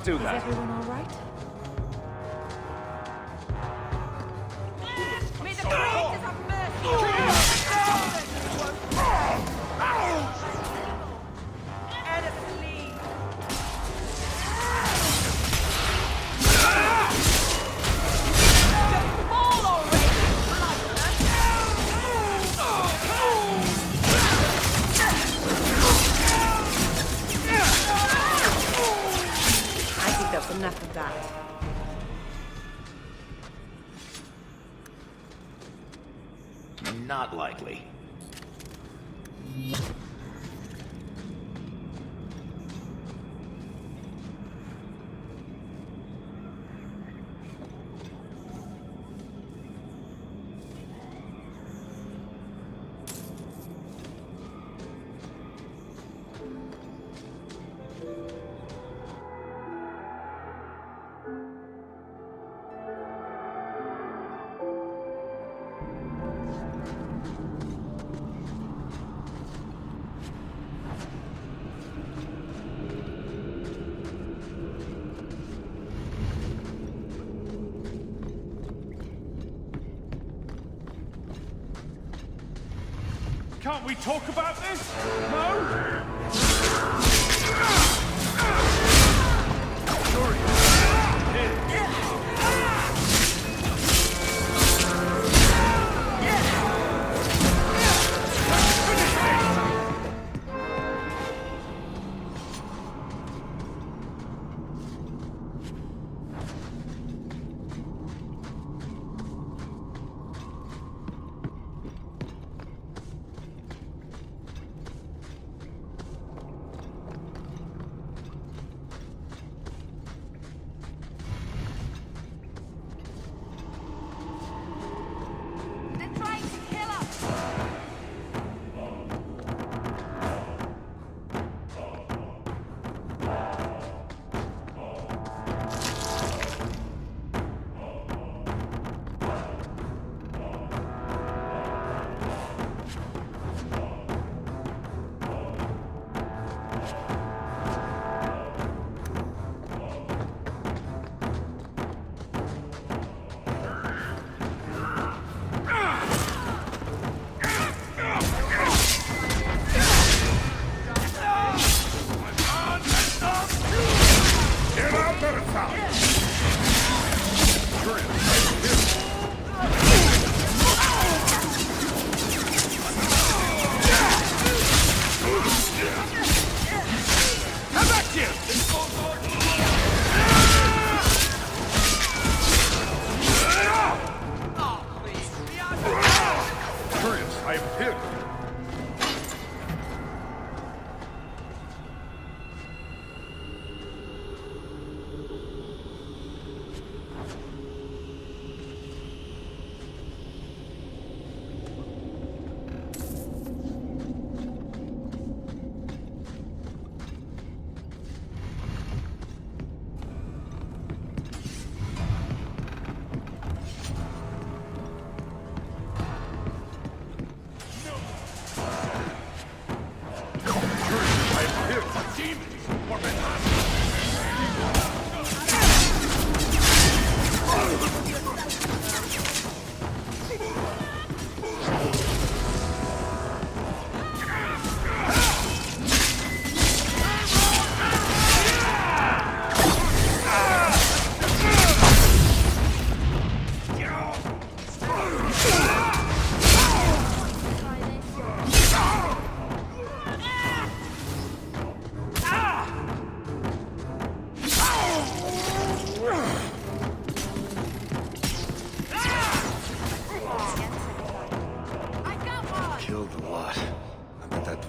Speaker 1: Do that.
Speaker 3: Is everyone all right? May the creators have mercy! Enough of that.
Speaker 12: Not likely.
Speaker 20: Can't we talk about this? No?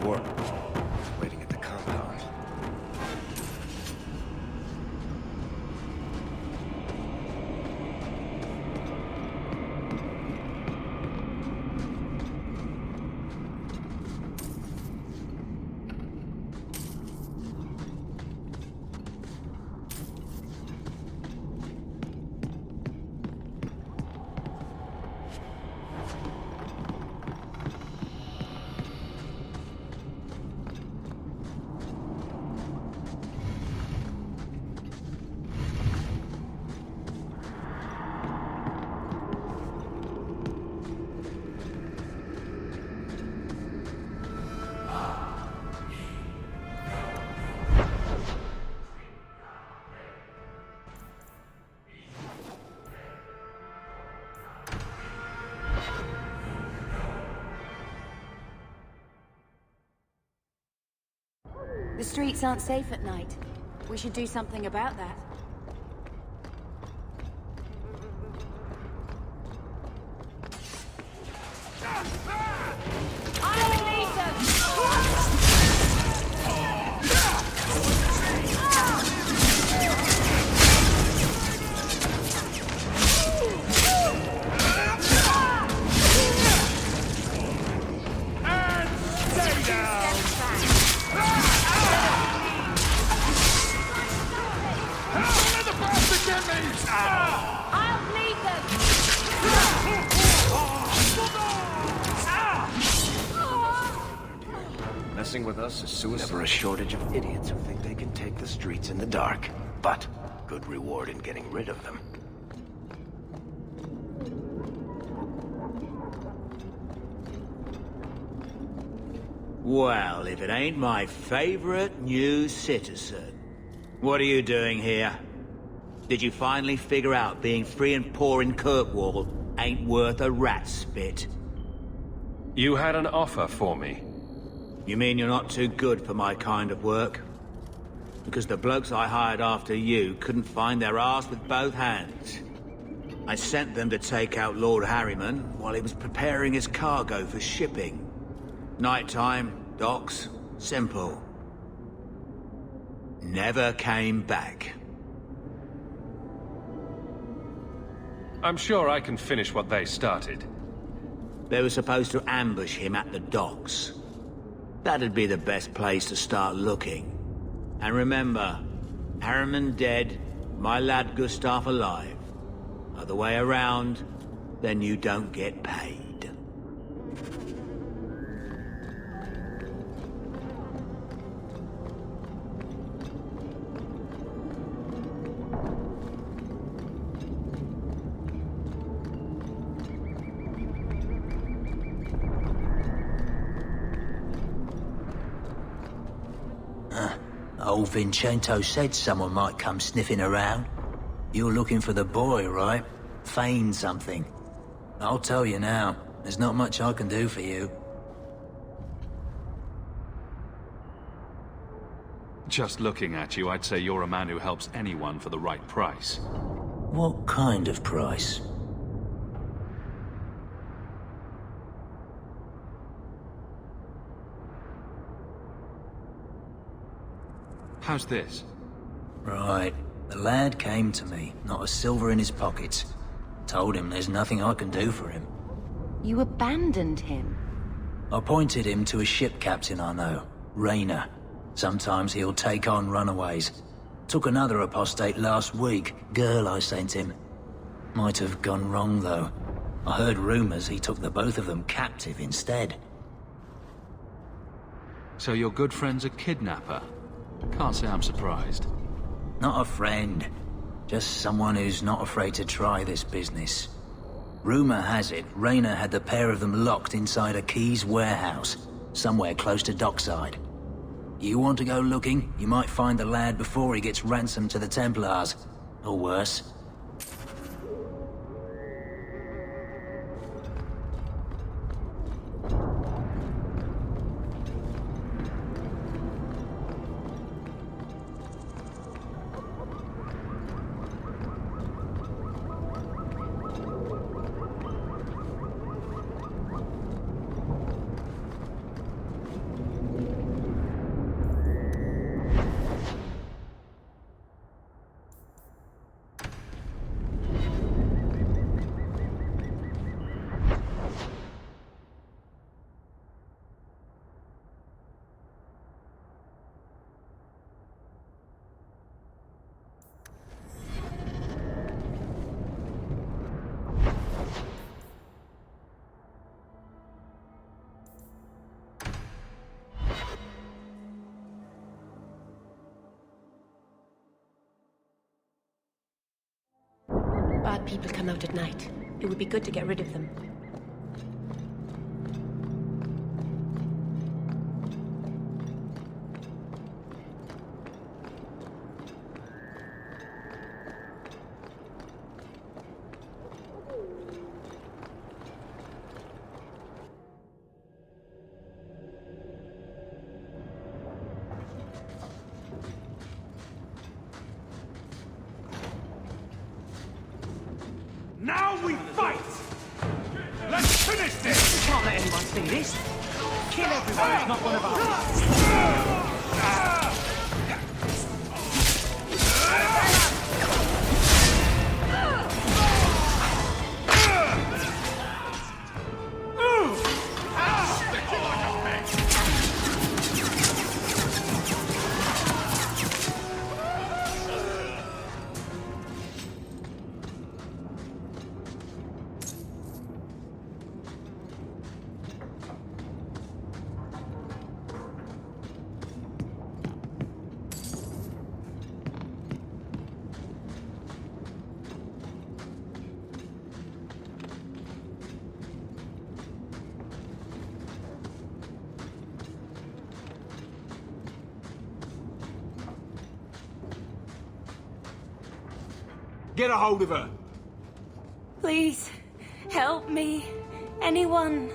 Speaker 12: before. Waiting at the compound.
Speaker 6: The streets aren't safe at night. We should do something about that.
Speaker 12: Messing with us is suicide. Never a shortage of idiots who think they can take the streets in the dark. But good reward in getting rid of them.
Speaker 22: Well, if it ain't my favorite new citizen. What are you doing here? Did you finally figure out being free and poor in Kirkvalla ain't worth a rat's spit?
Speaker 20: You had an offer for me.
Speaker 22: You mean you're not too good for my kind of work? Because the blokes I hired after you couldn't find their arse with both hands. I sent them to take out Lord Harryman while he was preparing his cargo for shipping. Nighttime, docks, simple. Never came back.
Speaker 20: I'm sure I can finish what they started.
Speaker 22: They were supposed to ambush him at the docks. That'd be the best place to start looking. And remember, Harriman dead, my lad Gustav alive. Other way around, then you don't get paid. Old Vincento said someone might come sniffing around. You're looking for the boy, right? Feign something. I'll tell you now, there's not much I can do for you.
Speaker 1: Just looking at you, I'd say you're a man who helps anyone for the right price.
Speaker 22: What kind of price?
Speaker 1: How's this?
Speaker 22: Right. The lad came to me, not a silver in his pockets. Told him there's nothing I can do for him.
Speaker 3: You abandoned him?
Speaker 22: I pointed him to a ship captain I know, Rayner. Sometimes he'll take on runaways. Took another apostate last week, girl I sent him. Might have gone wrong, though. I heard rumors he took the both of them captive instead.
Speaker 1: So your good friend's a kidnapper? Can't say I'm surprised.
Speaker 22: Not a friend. Just someone who's not afraid to try this business. Rumor has it, Rayner had the pair of them locked inside a Keys warehouse, somewhere close to dockside. You want to go looking, you might find the lad before he gets ransomed to the Templars. Or worse.
Speaker 3: people come out at night. It would be good to get rid of them.
Speaker 18: Now we fight! Let's finish this!
Speaker 5: We can't let anyone see this. Kill everyone who's not one of us.
Speaker 18: Get a hold of her!
Speaker 3: Please, help me. Anyone.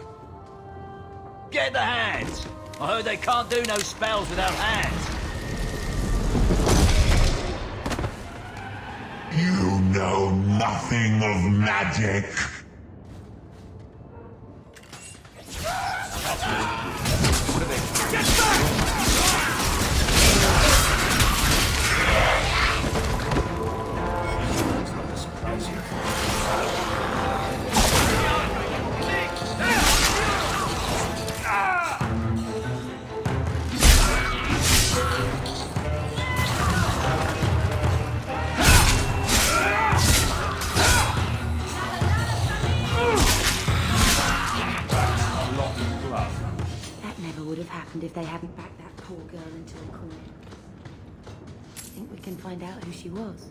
Speaker 22: Get the hands! I heard they can't do no spells without hands.
Speaker 11: You know nothing of magic.
Speaker 3: If they hadn't backed that poor girl into a corner. I think we can find out who she was.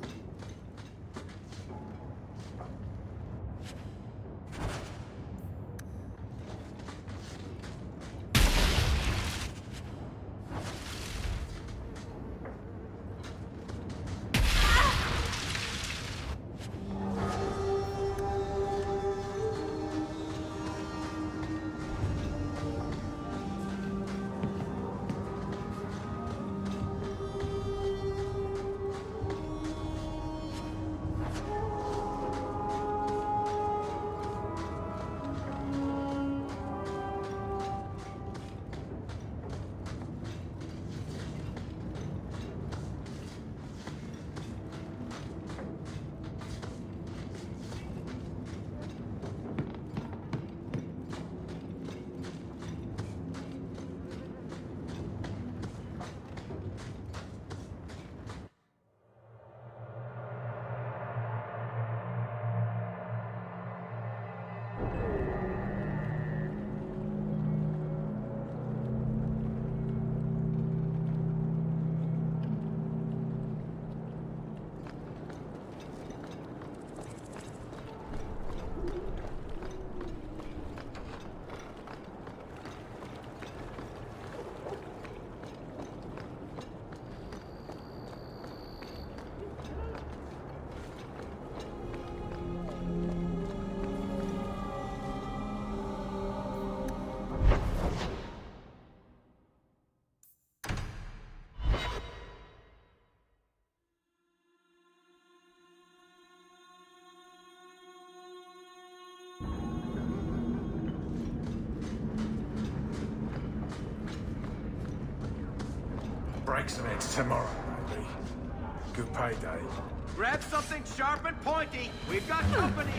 Speaker 18: Break some eggs tomorrow, maybe. Good payday.
Speaker 13: Grab something sharp and pointy. We've got company.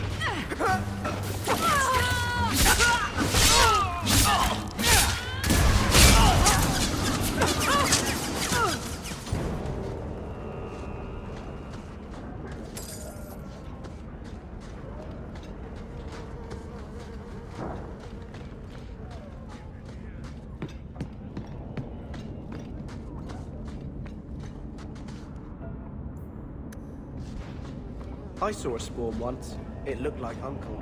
Speaker 12: I saw a spawn once. It looked like Uncle.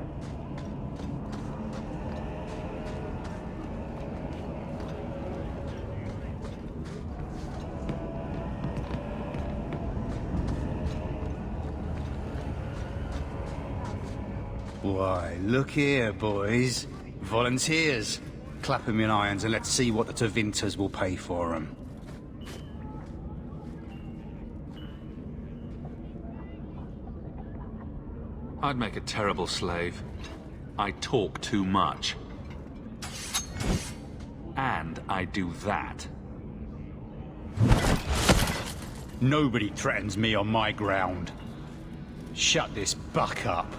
Speaker 5: Why, look here, boys. Volunteers. Clap 'em in irons and let's see what the Tevinters will pay for 'em.
Speaker 1: I'd make a terrible slave. I talk too much. And I do that.
Speaker 5: Nobody threatens me on my ground. Shut this buck up.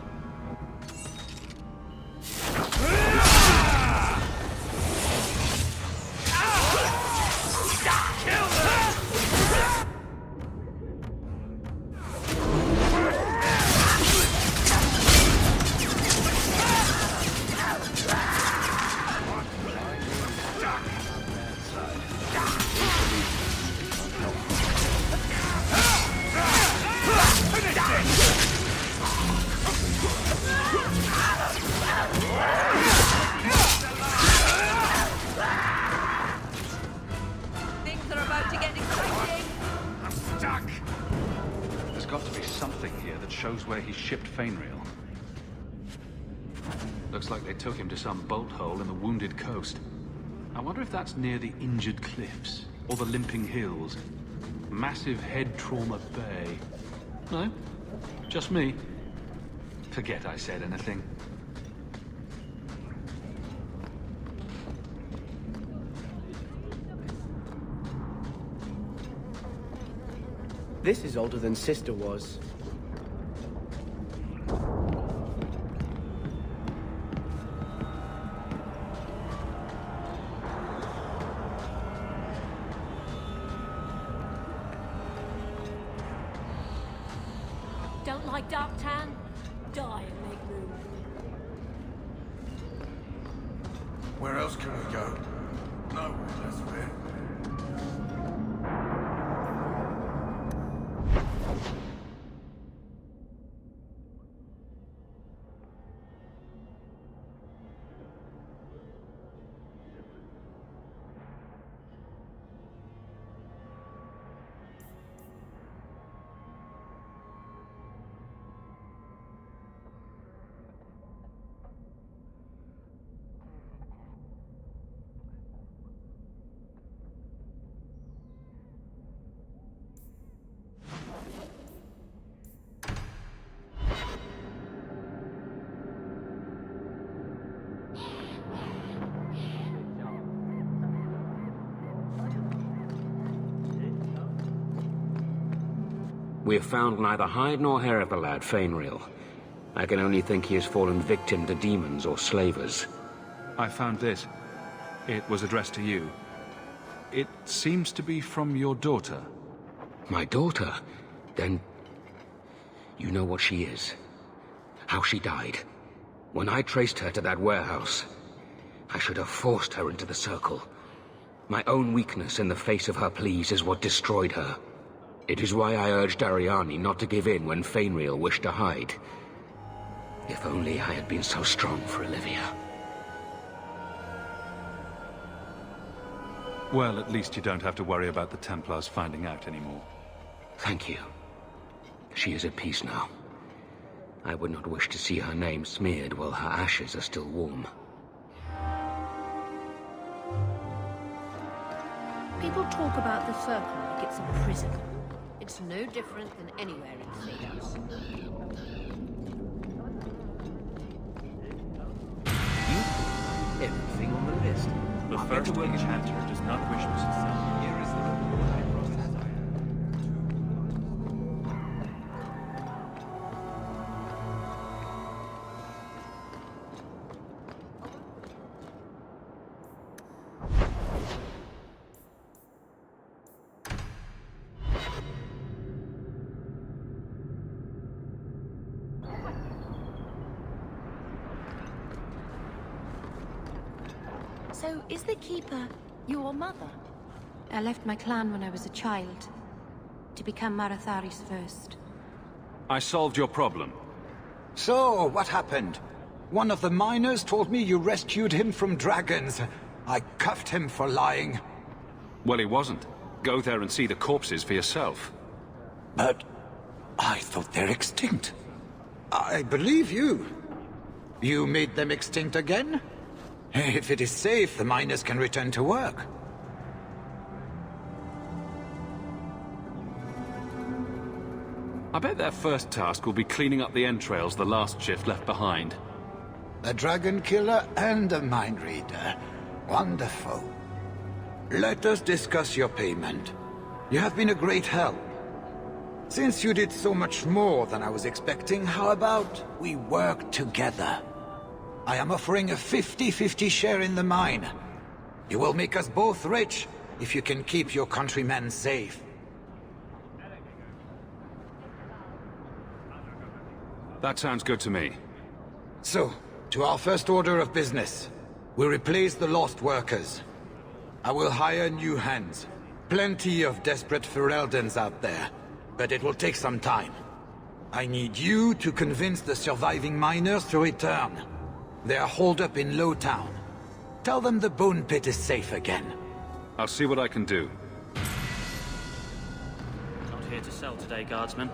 Speaker 1: Took him to some bolt hole in the wounded coast. I wonder if that's near the injured cliffs, or the limping hills. Massive head trauma bay. No? Just me? Forget I said anything.
Speaker 12: This is older than Sister was.
Speaker 10: Don't like dark tan? Die and make room.
Speaker 2: Where else can we go? No, that's fair.
Speaker 19: We have found neither hide nor hair of the lad, Fainreal. I can only think he has fallen victim to demons or slavers.
Speaker 1: I found this. It was addressed to you. It seems to be from your daughter.
Speaker 19: My daughter? Then you know what she is. How she died. When I traced her to that warehouse, I should have forced her into the circle. My own weakness in the face of her pleas is what destroyed her. It is why I urged Ariani not to give in when Fainreal wished to hide. If only I had been so strong for Olivia.
Speaker 1: Well, at least you don't have to worry about the Templars finding out anymore.
Speaker 19: Thank you. She is at peace now. I would not wish to see her name smeared while her ashes are still warm.
Speaker 10: People talk about the circle like it's a prison. It's no different than anywhere in Theos.
Speaker 12: Everything on the list.
Speaker 20: The first enchanter does not wish to sell.
Speaker 12: Here is the reward I promised.
Speaker 3: So, is the Keeper your mother? I left my clan when I was a child, to become Marathari's first.
Speaker 1: I solved your problem.
Speaker 21: So, what happened? One of the miners told me you rescued him from dragons. I cuffed him for lying.
Speaker 1: Well, he wasn't. Go there and see the corpses for yourself.
Speaker 21: But I thought they're extinct. I believe you. You made them extinct again? If it is safe, the miners can return to work.
Speaker 1: I bet their first task will be cleaning up the entrails the last shift left behind.
Speaker 21: A dragon killer and a mind reader. Wonderful. Let us discuss your payment. You have been a great help. Since you did so much more than I was expecting, how about we work together? I am offering a 50-50 share in the mine. You will make us both rich if you can keep your countrymen safe.
Speaker 1: That sounds good to me.
Speaker 21: So, to our first order of business. We replace the lost workers. I will hire new hands. Plenty of desperate Fereldans out there, but it will take some time. I need you to convince the surviving miners to return. They are holed up in Lowtown. Tell them the bone pit is safe again.
Speaker 1: I'll see what I can do.
Speaker 4: Not here to sell today, guardsman.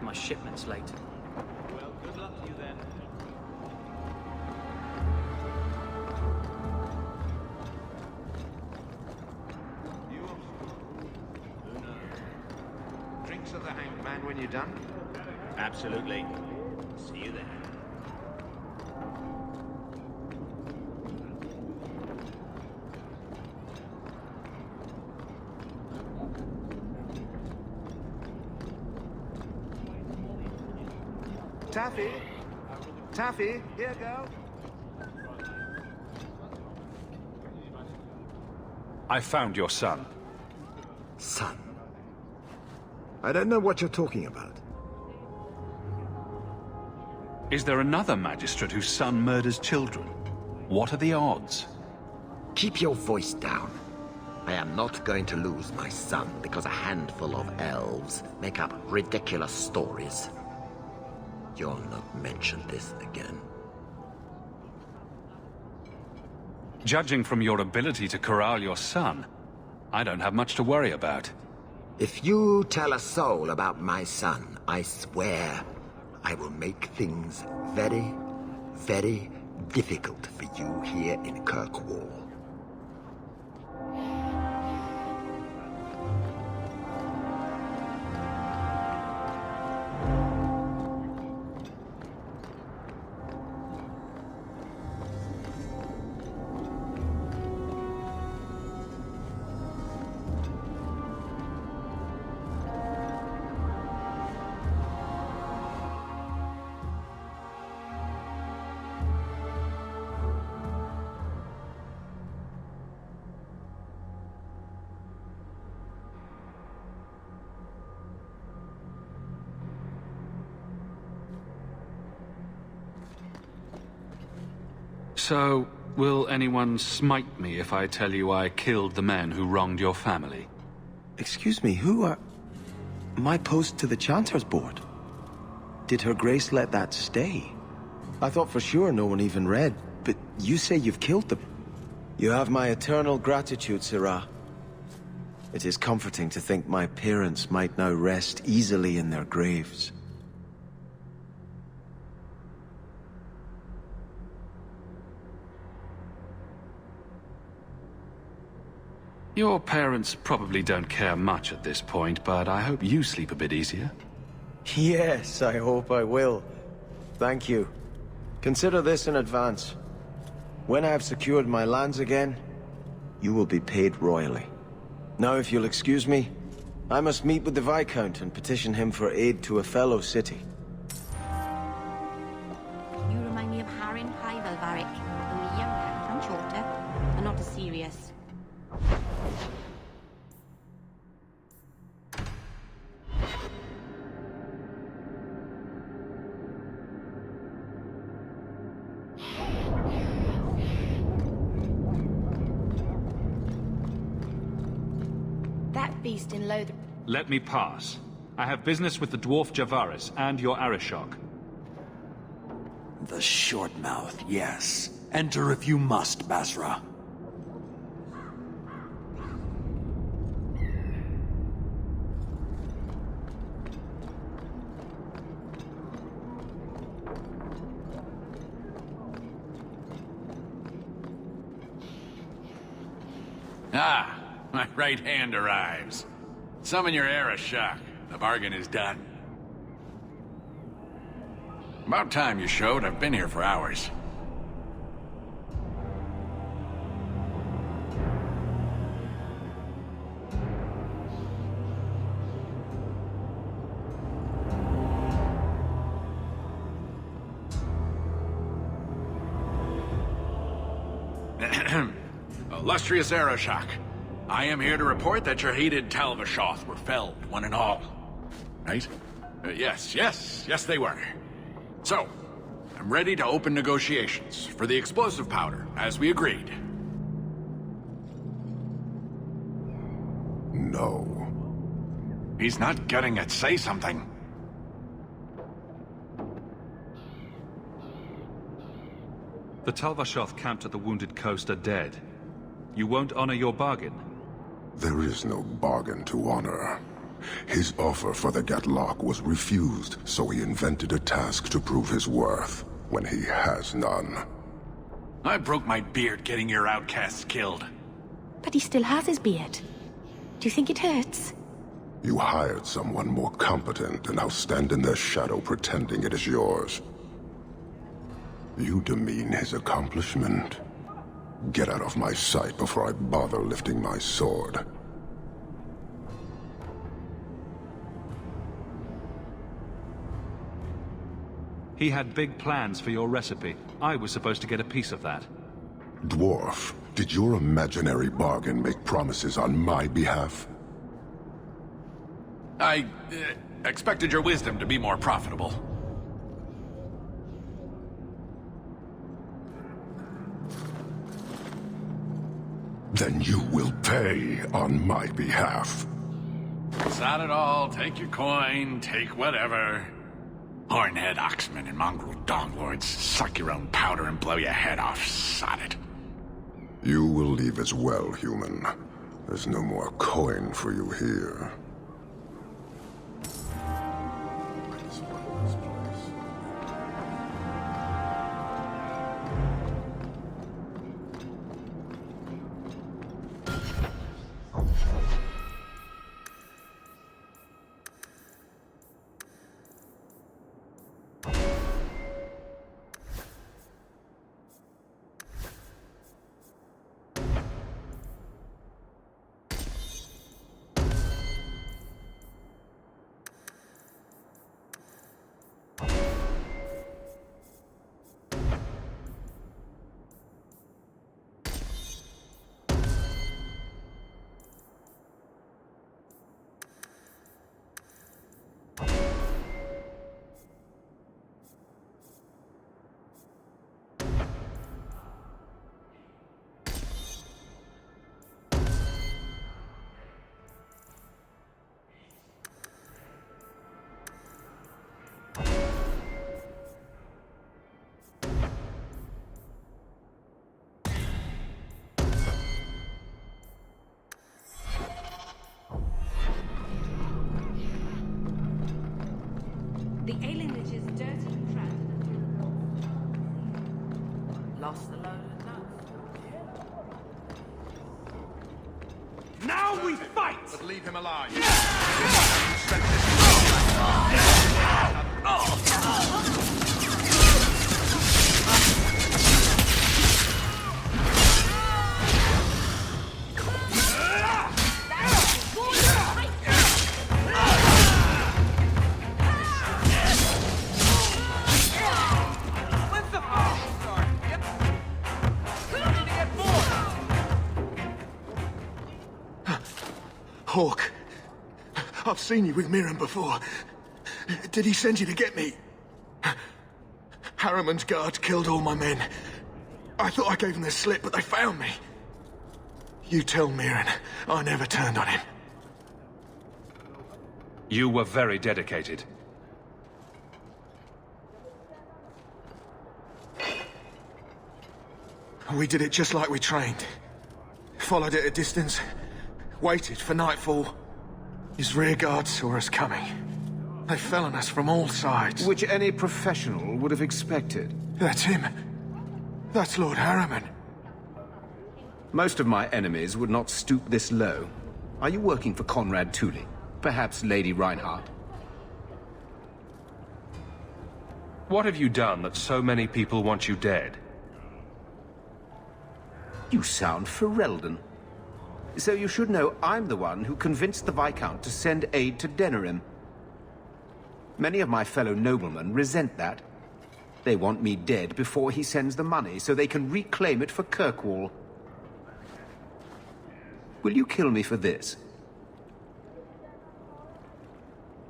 Speaker 4: My shipment's late.
Speaker 13: Well, good luck to you then.
Speaker 14: Drinks of the Hanged Man when you're done?
Speaker 13: Absolutely. See you there. Taffy! Taffy, here go!
Speaker 1: I found your son.
Speaker 9: Son? I don't know what you're talking about.
Speaker 1: Is there another magistrate whose son murders children? What are the odds?
Speaker 9: Keep your voice down. I am not going to lose my son because a handful of elves make up ridiculous stories. You'll not mention this again.
Speaker 1: Judging from your ability to corral your son, I don't have much to worry about.
Speaker 9: If you tell a soul about my son, I swear I will make things very, very difficult for you here in Kirkwall.
Speaker 1: So, will anyone smite me if I tell you I killed the men who wronged your family?
Speaker 12: Excuse me, who are... My post to the Chanter's board? Did Her Grace let that stay? I thought for sure no one even read, but you say you've killed them. You have my eternal gratitude, Sirrah. It is comforting to think my parents might now rest easily in their graves.
Speaker 1: Your parents probably don't care much at this point, but I hope you sleep a bit easier.
Speaker 12: Yes, I hope I will. Thank you. Consider this in advance. When I have secured my lands again, you will be paid royally. Now, if you'll excuse me, I must meet with the Viscount and petition him for aid to a fellow city.
Speaker 3: You remind me of Harin Hyvelvarik, only younger and shorter, and not as serious. That beast in Lothar...
Speaker 1: Let me pass. I have business with the dwarf Javaris and your Arishok.
Speaker 15: The short mouth, yes. Enter if you must, Basra.
Speaker 2: Ah, my right hand arrives. Summon your Arishok. The bargain is done. About time you showed. I've been here for hours. Illustrious Arishok, I am here to report that your hated Talvashoth were felled, one and all. Right? Yes, they were. So, I'm ready to open negotiations for the explosive powder, as we agreed.
Speaker 11: No.
Speaker 2: He's not getting it. Say something.
Speaker 1: The Talvashoth camped at the Wounded Coast are dead. You won't honor your bargain?
Speaker 11: There is no bargain to honor. His offer for the Gatlock was refused, so he invented a task to prove his worth, when he has none.
Speaker 2: I broke my beard getting your outcasts killed.
Speaker 3: But he still has his beard. Do you think it hurts?
Speaker 11: You hired someone more competent and now stand in their shadow pretending it is yours. You demean his accomplishment. Get out of my sight before I bother lifting my sword.
Speaker 1: He had big plans for your recipe. I was supposed to get a piece of that.
Speaker 11: Dwarf, did your imaginary bargain make promises on my behalf?
Speaker 2: I expected your wisdom to be more profitable.
Speaker 11: Then you will pay on my behalf.
Speaker 2: Sod it all, take your coin, take whatever. Hornhead oxmen and mongrel donglords, suck your own powder and blow your head off, sod it.
Speaker 11: You will leave as well, human. There's no more coin for you here.
Speaker 8: The alienage is dirty and crowded. Lost the load of nuts.
Speaker 18: Now we fight!
Speaker 2: But leave him alive.
Speaker 16: Hawk, I've seen you with Miran before. Did he send you to get me? Harriman's guards killed all my men. I thought I gave them the slip, but they found me. You tell Miran I never turned on him.
Speaker 1: You were very dedicated.
Speaker 16: We did it just like we trained. Followed it at a distance, waited for nightfall. His rear guard saw us coming. They fell on us from all sides.
Speaker 7: Which any professional would have expected.
Speaker 16: That's him. That's Lord Harriman.
Speaker 7: Most of my enemies would not stoop this low. Are you working for Conrad Tooley? Perhaps Lady Reinhardt?
Speaker 1: What have you done that so many people want you dead?
Speaker 7: You sound Ferelden. So you should know I'm the one who convinced the Viscount to send aid to Denerim. Many of my fellow noblemen resent that. They want me dead before he sends the money, so they can reclaim it for Kirkwall. Will you kill me for this?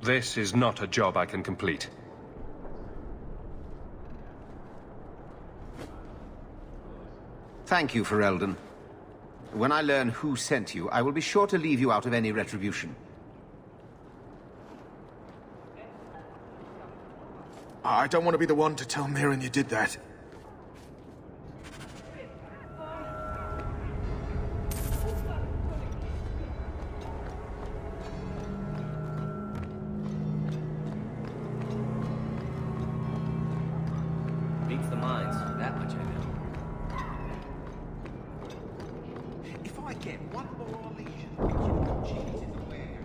Speaker 1: This is not a job I can complete.
Speaker 7: Thank you, Ferelden. When I learn who sent you, I will be sure to leave you out of any retribution.
Speaker 16: I don't want to be the one to tell Mirren you did that.
Speaker 17: Beats the mines, that much I know.
Speaker 14: If I get one more lesion, you've got cheese in the warehouse.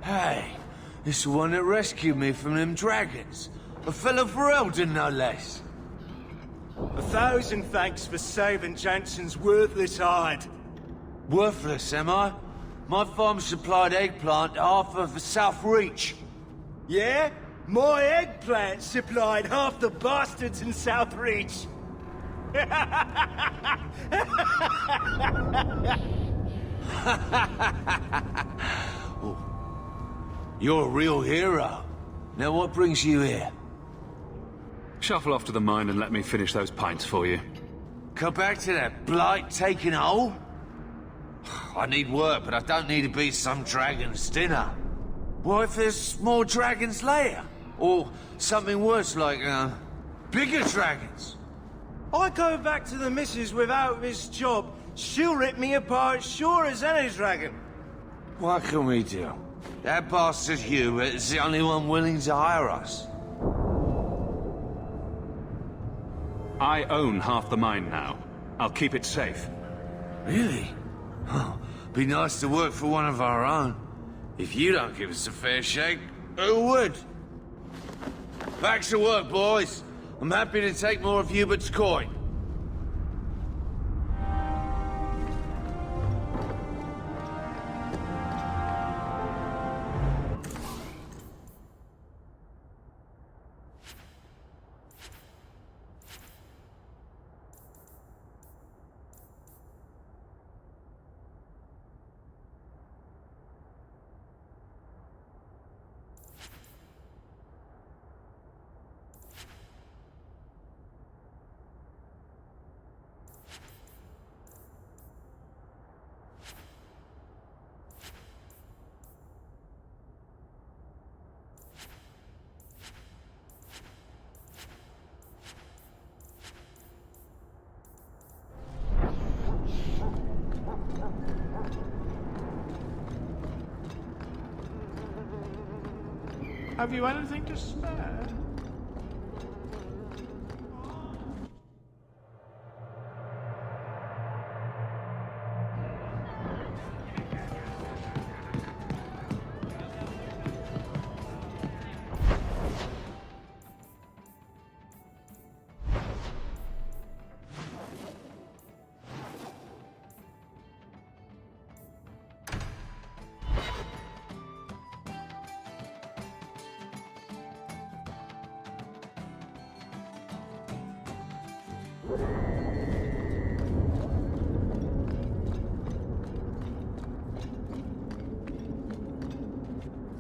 Speaker 23: Hey, this the one that rescued me from them dragons. A fellow Ferelden, no less.
Speaker 18: 1,000 thanks for saving Jansen's worthless hide.
Speaker 23: Worthless, am I? My farm supplied eggplant to half of the South Reach.
Speaker 18: Yeah? My eggplant supplied half the bastards in South Reach.
Speaker 23: You're a real hero. Now what brings you here?
Speaker 1: Shuffle off to the mine and let me finish those pints for you.
Speaker 23: Come back to that blight taking hold? I need work, but I don't need to be some dragon's dinner. What if there's more dragons later? Or something worse like, bigger dragons?
Speaker 18: I go back to the missus without this job. She'll rip me apart sure as any dragon.
Speaker 23: What can we do? That bastard Hubert is the only one willing to hire us.
Speaker 1: I own half the mine now. I'll keep it safe.
Speaker 23: Really? Oh, be nice to work for one of our own. If you don't give us a fair shake, who would? Back to work, boys. I'm happy to take more of Hubert's coin.
Speaker 13: Have you anything to spare?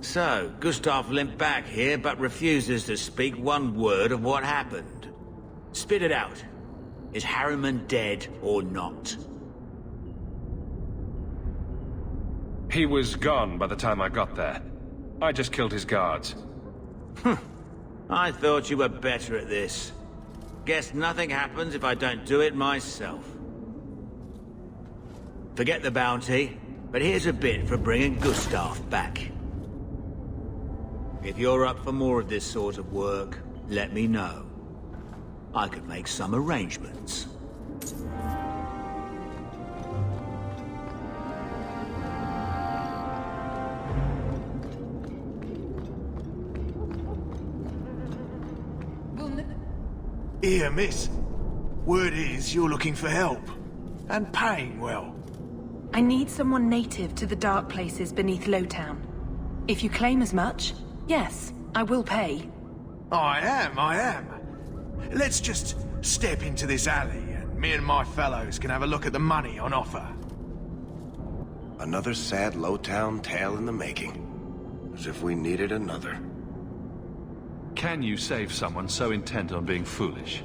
Speaker 23: So, Gustav limped back here, but refuses to speak one word of what happened. Spit it out. Is Harriman dead or not?
Speaker 5: He was gone by the time I got there. I just killed his guards.
Speaker 23: I thought you were better at this. Guess nothing happens if I don't do it myself. Forget the bounty, but here's a bit for bringing Gustav back. If you're up for more of this sort of work, let me know. I could make some arrangements.
Speaker 14: Here, miss. Word is you're looking for help. And paying well.
Speaker 6: I need someone native to the dark places beneath Lowtown. If you claim as much, yes, I will pay.
Speaker 14: I am. Let's just step into this alley, and me and my fellows can have a look at the money on offer.
Speaker 22: Another sad Lowtown tale in the making. As if we needed another.
Speaker 1: Can you save someone so intent on being foolish?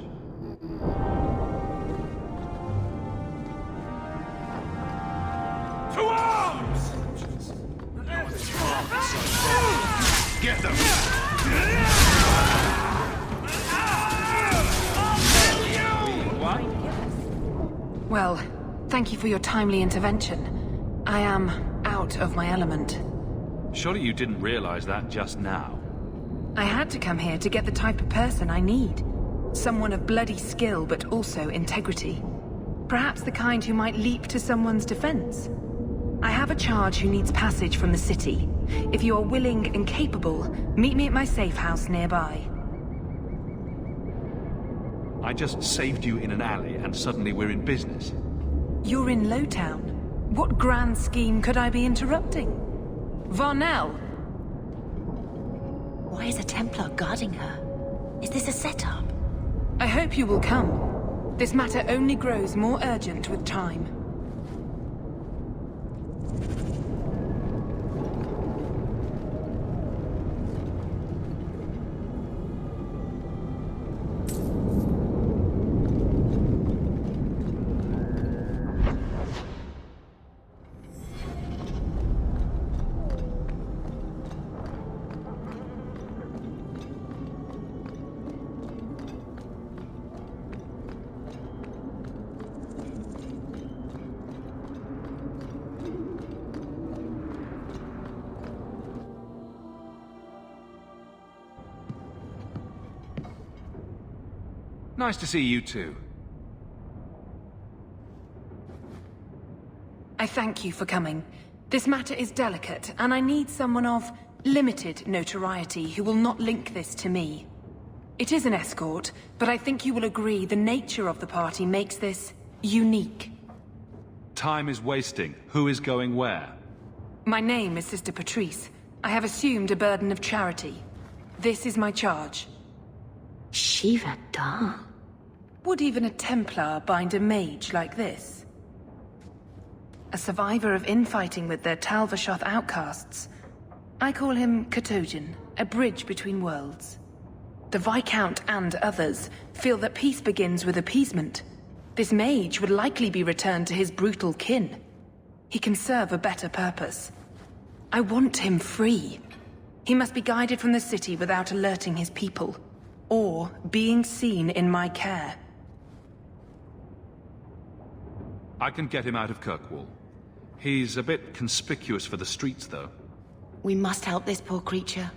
Speaker 14: To arms! Get them!
Speaker 6: Well, thank you for your timely intervention. I am out of my element.
Speaker 1: Surely you didn't realize that just now.
Speaker 6: I had to come here to get the type of person I need. Someone of bloody skill, but also integrity. Perhaps the kind who might leap to someone's defense. I have a charge who needs passage from the city. If you are willing and capable, meet me at my safe house nearby.
Speaker 1: I just saved you in an alley and suddenly we're in business.
Speaker 6: You're in Lowtown. What grand scheme could I be interrupting? Varnell!
Speaker 3: Why is a Templar guarding her? Is this a setup?
Speaker 6: I hope you will come. This matter only grows more urgent with time.
Speaker 1: Nice to see you too.
Speaker 6: I thank you for coming. This matter is delicate, and I need someone of limited notoriety who will not link this to me. It is an escort, but I think you will agree the nature of the party makes this unique.
Speaker 1: Time is wasting. Who is going where?
Speaker 6: My name is Sister Patrice. I have assumed a burden of charity. This is my charge.
Speaker 3: Shiva Da.
Speaker 6: Would even a Templar bind a mage like this? A survivor of infighting with their Talvashoth outcasts. I call him Katojan, a bridge between worlds. The Viscount and others feel that peace begins with appeasement. This mage would likely be returned to his brutal kin. He can serve a better purpose. I want him free. He must be guided from the city without alerting his people, or being seen in my care.
Speaker 1: I can get him out of Kirkwall. He's a bit conspicuous for the streets, though.
Speaker 3: We must help this poor creature.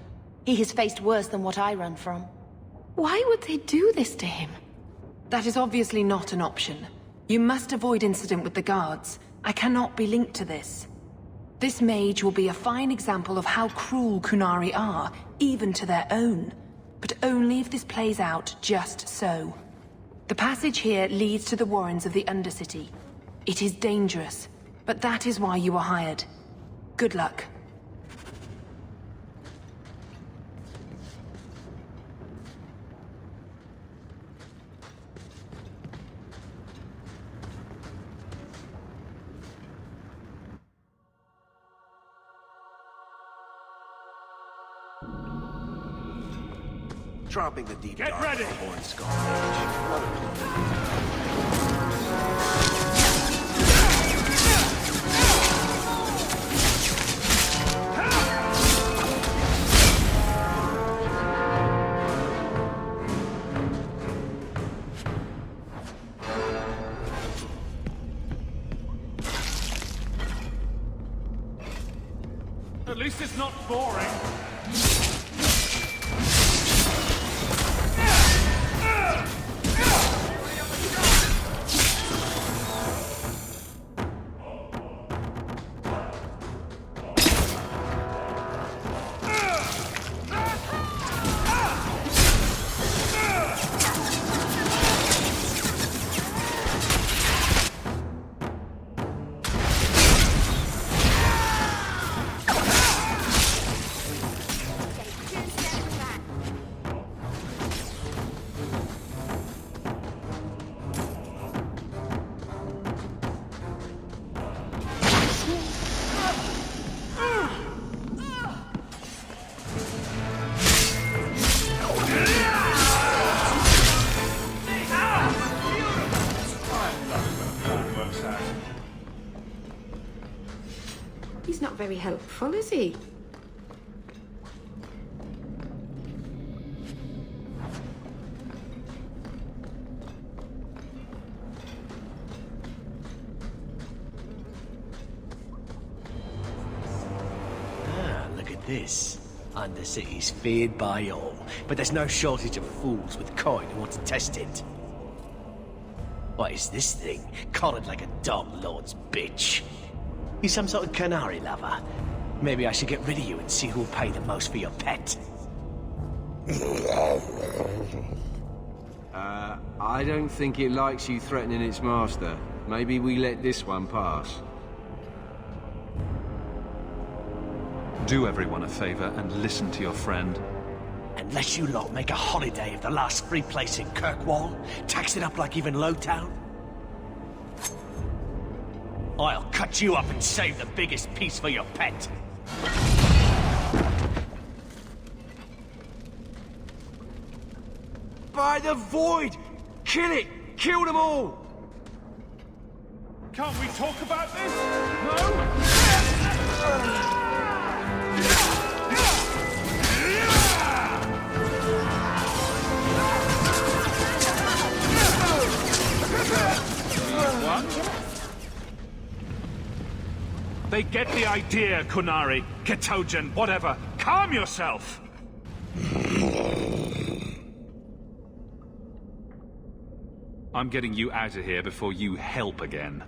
Speaker 3: He has faced worse than what I run from. Why would they do this to him?
Speaker 6: That is obviously not an option. You must avoid incident with the guards. I cannot be linked to this. This mage will be a fine example of how cruel Kunari are, even to their own. But only if this plays out just so. The passage here leads to the warrens of the Undercity. It is dangerous, but that is why you were hired. Good luck.
Speaker 22: Dropping the deep
Speaker 1: Get
Speaker 22: dark
Speaker 1: ready!
Speaker 22: of the Horn Skull Age.
Speaker 1: At least it's not boring.
Speaker 10: He's not very helpful, is he?
Speaker 19: Look at this. Undercity's feared by all, but there's no shortage of fools with coin who want to test it. What is this thing? Collared like a dumb lord's bitch. You some sort of canary lover? Maybe I should get rid of you and see who'll pay the most for your pet.
Speaker 20: I don't think it likes you threatening its master. Maybe we let this one pass.
Speaker 1: Do everyone a favor and listen to your friend.
Speaker 19: Unless you lot make a holiday of the last free place in Kirkwoll, tax it up like even Lowtown, I'll cut you up and save the biggest piece for your pet.
Speaker 20: By the void! Kill it! Kill them all!
Speaker 1: Can't we talk about this? No? What? They get the idea, Kunari, Ketogen, whatever. Calm yourself! I'm getting you out of here before you help again.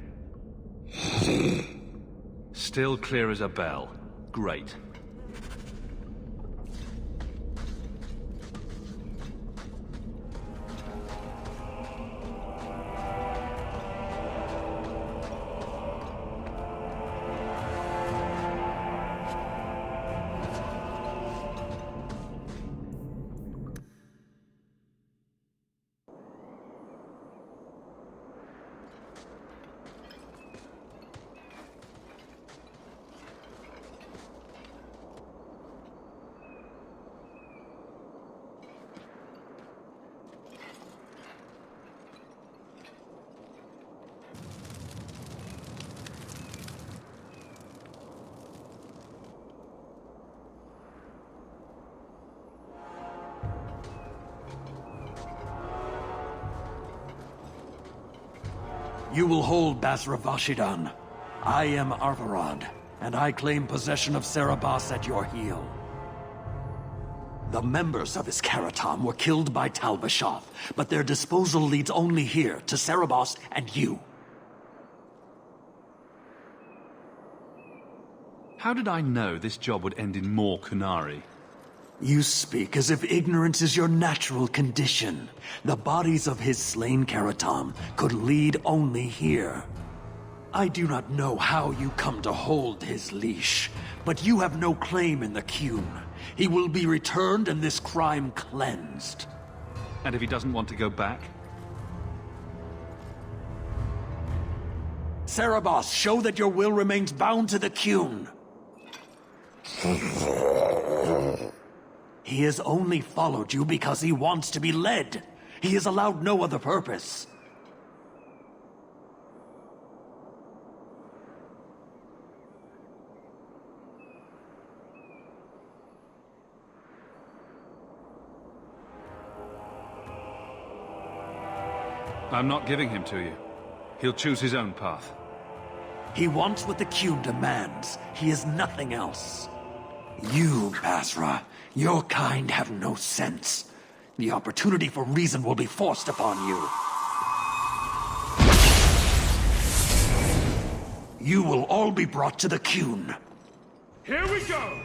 Speaker 1: Still clear as a bell. Great.
Speaker 15: You will hold Basravashidan. I am Arvarad, and I claim possession of Cerebos at your heel. The members of his Karatam were killed by Tal-Vashoth, but their disposal leads only here, to Cerebos and you.
Speaker 1: How did I know this job would end in more Kunari?
Speaker 15: You speak as if ignorance is your natural condition. The bodies of his slain Karatam could lead only here. I do not know how you come to hold his leash, but you have no claim in the Qun. He will be returned and this crime cleansed.
Speaker 1: And if he doesn't want to go back?
Speaker 15: Cerebos, show that your will remains bound to the Qun. He has only followed you because he wants to be led. He is allowed no other purpose.
Speaker 1: I'm not giving him to you. He'll choose his own path.
Speaker 15: He wants what the Qun demands. He is nothing else. You, Basra, your kind have no sense. The opportunity for reason will be forced upon you. You will all be brought to the Qun.
Speaker 5: Here we go!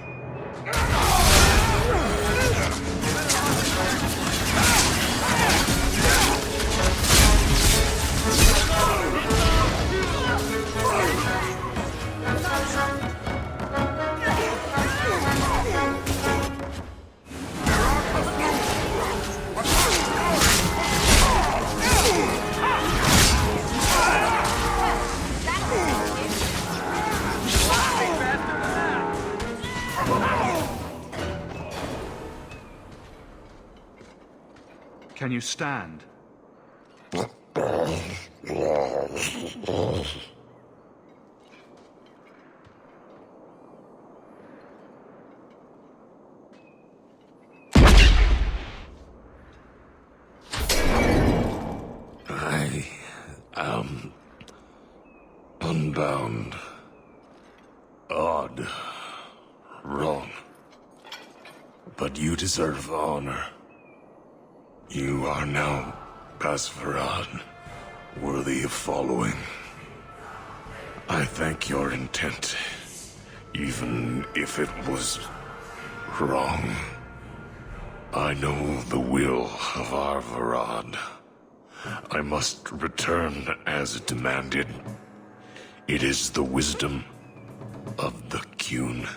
Speaker 1: Can you stand?
Speaker 22: I am unbound. Odd. Wrong. But you deserve honor. You are now Basfarad, worthy of following. I thank your intent, even if it was wrong. I know the will of our Varad. I must return as demanded. It is the wisdom of the Qun.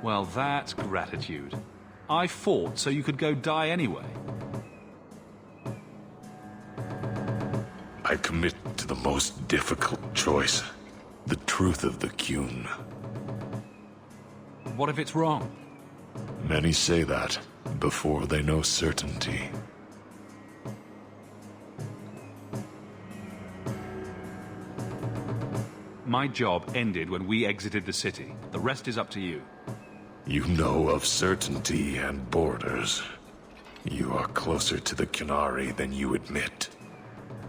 Speaker 1: Well, that's gratitude. I fought so you could go die anyway.
Speaker 22: I commit to the most difficult choice. The truth of the Qun.
Speaker 1: What if it's wrong?
Speaker 22: Many say that before they know certainty.
Speaker 1: My job ended when we exited the city. The rest is up to you.
Speaker 22: You know of certainty and borders. You are closer to the Qunari than you admit.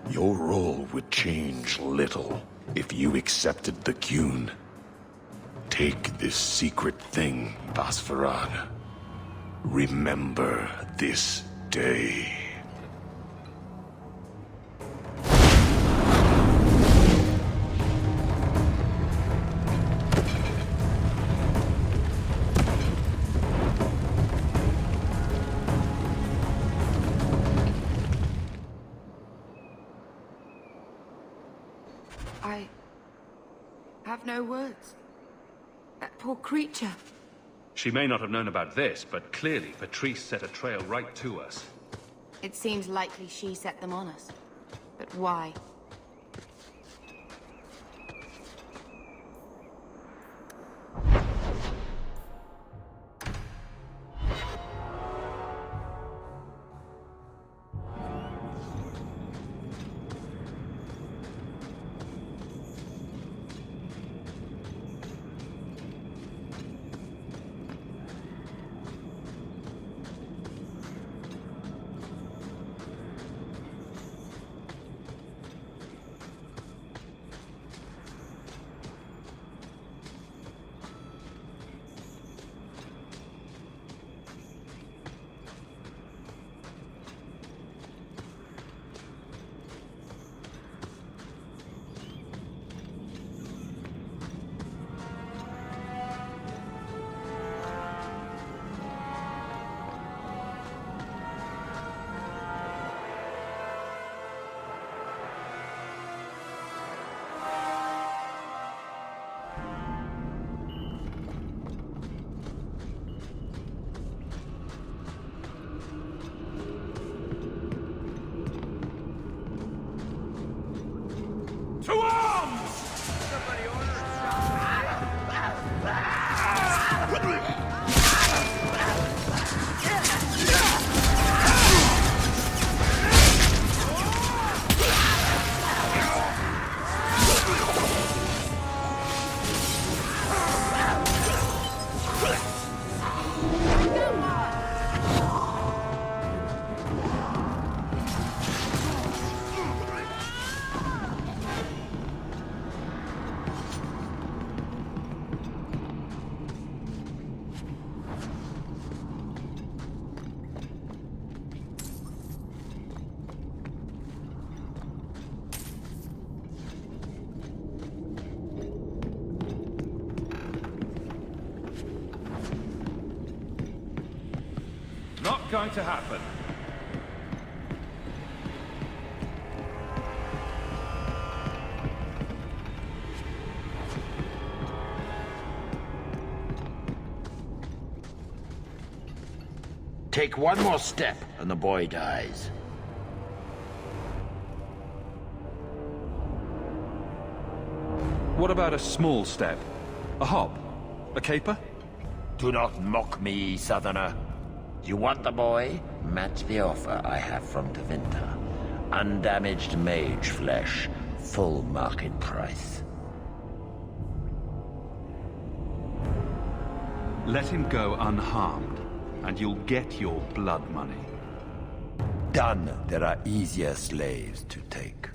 Speaker 22: Your role would change little if you accepted the Qun. Take this secret thing, Basfarad. Remember this day.
Speaker 10: I have no words. That poor creature.
Speaker 1: She may not have known about this, but clearly Patrice set a trail right to us.
Speaker 3: It seems likely she set them on us. But why?
Speaker 5: Not going to happen.
Speaker 23: Take one more step, and the boy dies.
Speaker 1: What about a small step? A hop? A caper?
Speaker 23: Do not mock me, Southerner. You want the boy? Match the offer I have from Tevinter. Undamaged mage flesh, full market price.
Speaker 1: Let him go unharmed, and you'll get your blood money.
Speaker 23: Done. There are easier slaves to take.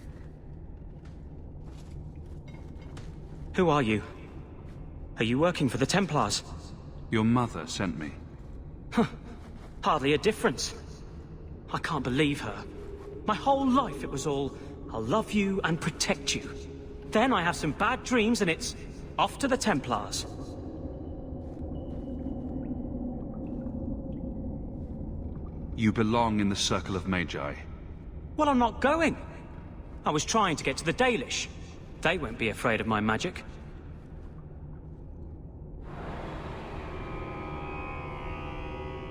Speaker 4: Who are you? Are you working for the Templars?
Speaker 1: Your mother sent me.
Speaker 4: Huh. Hardly a difference. I can't believe her. My whole life it was all, I'll love you and protect you. Then I have some bad dreams and it's off to the Templars.
Speaker 1: You belong in the circle of Magi.
Speaker 4: Well, I'm not going. I was trying to get to the Dalish. They won't be afraid of my magic.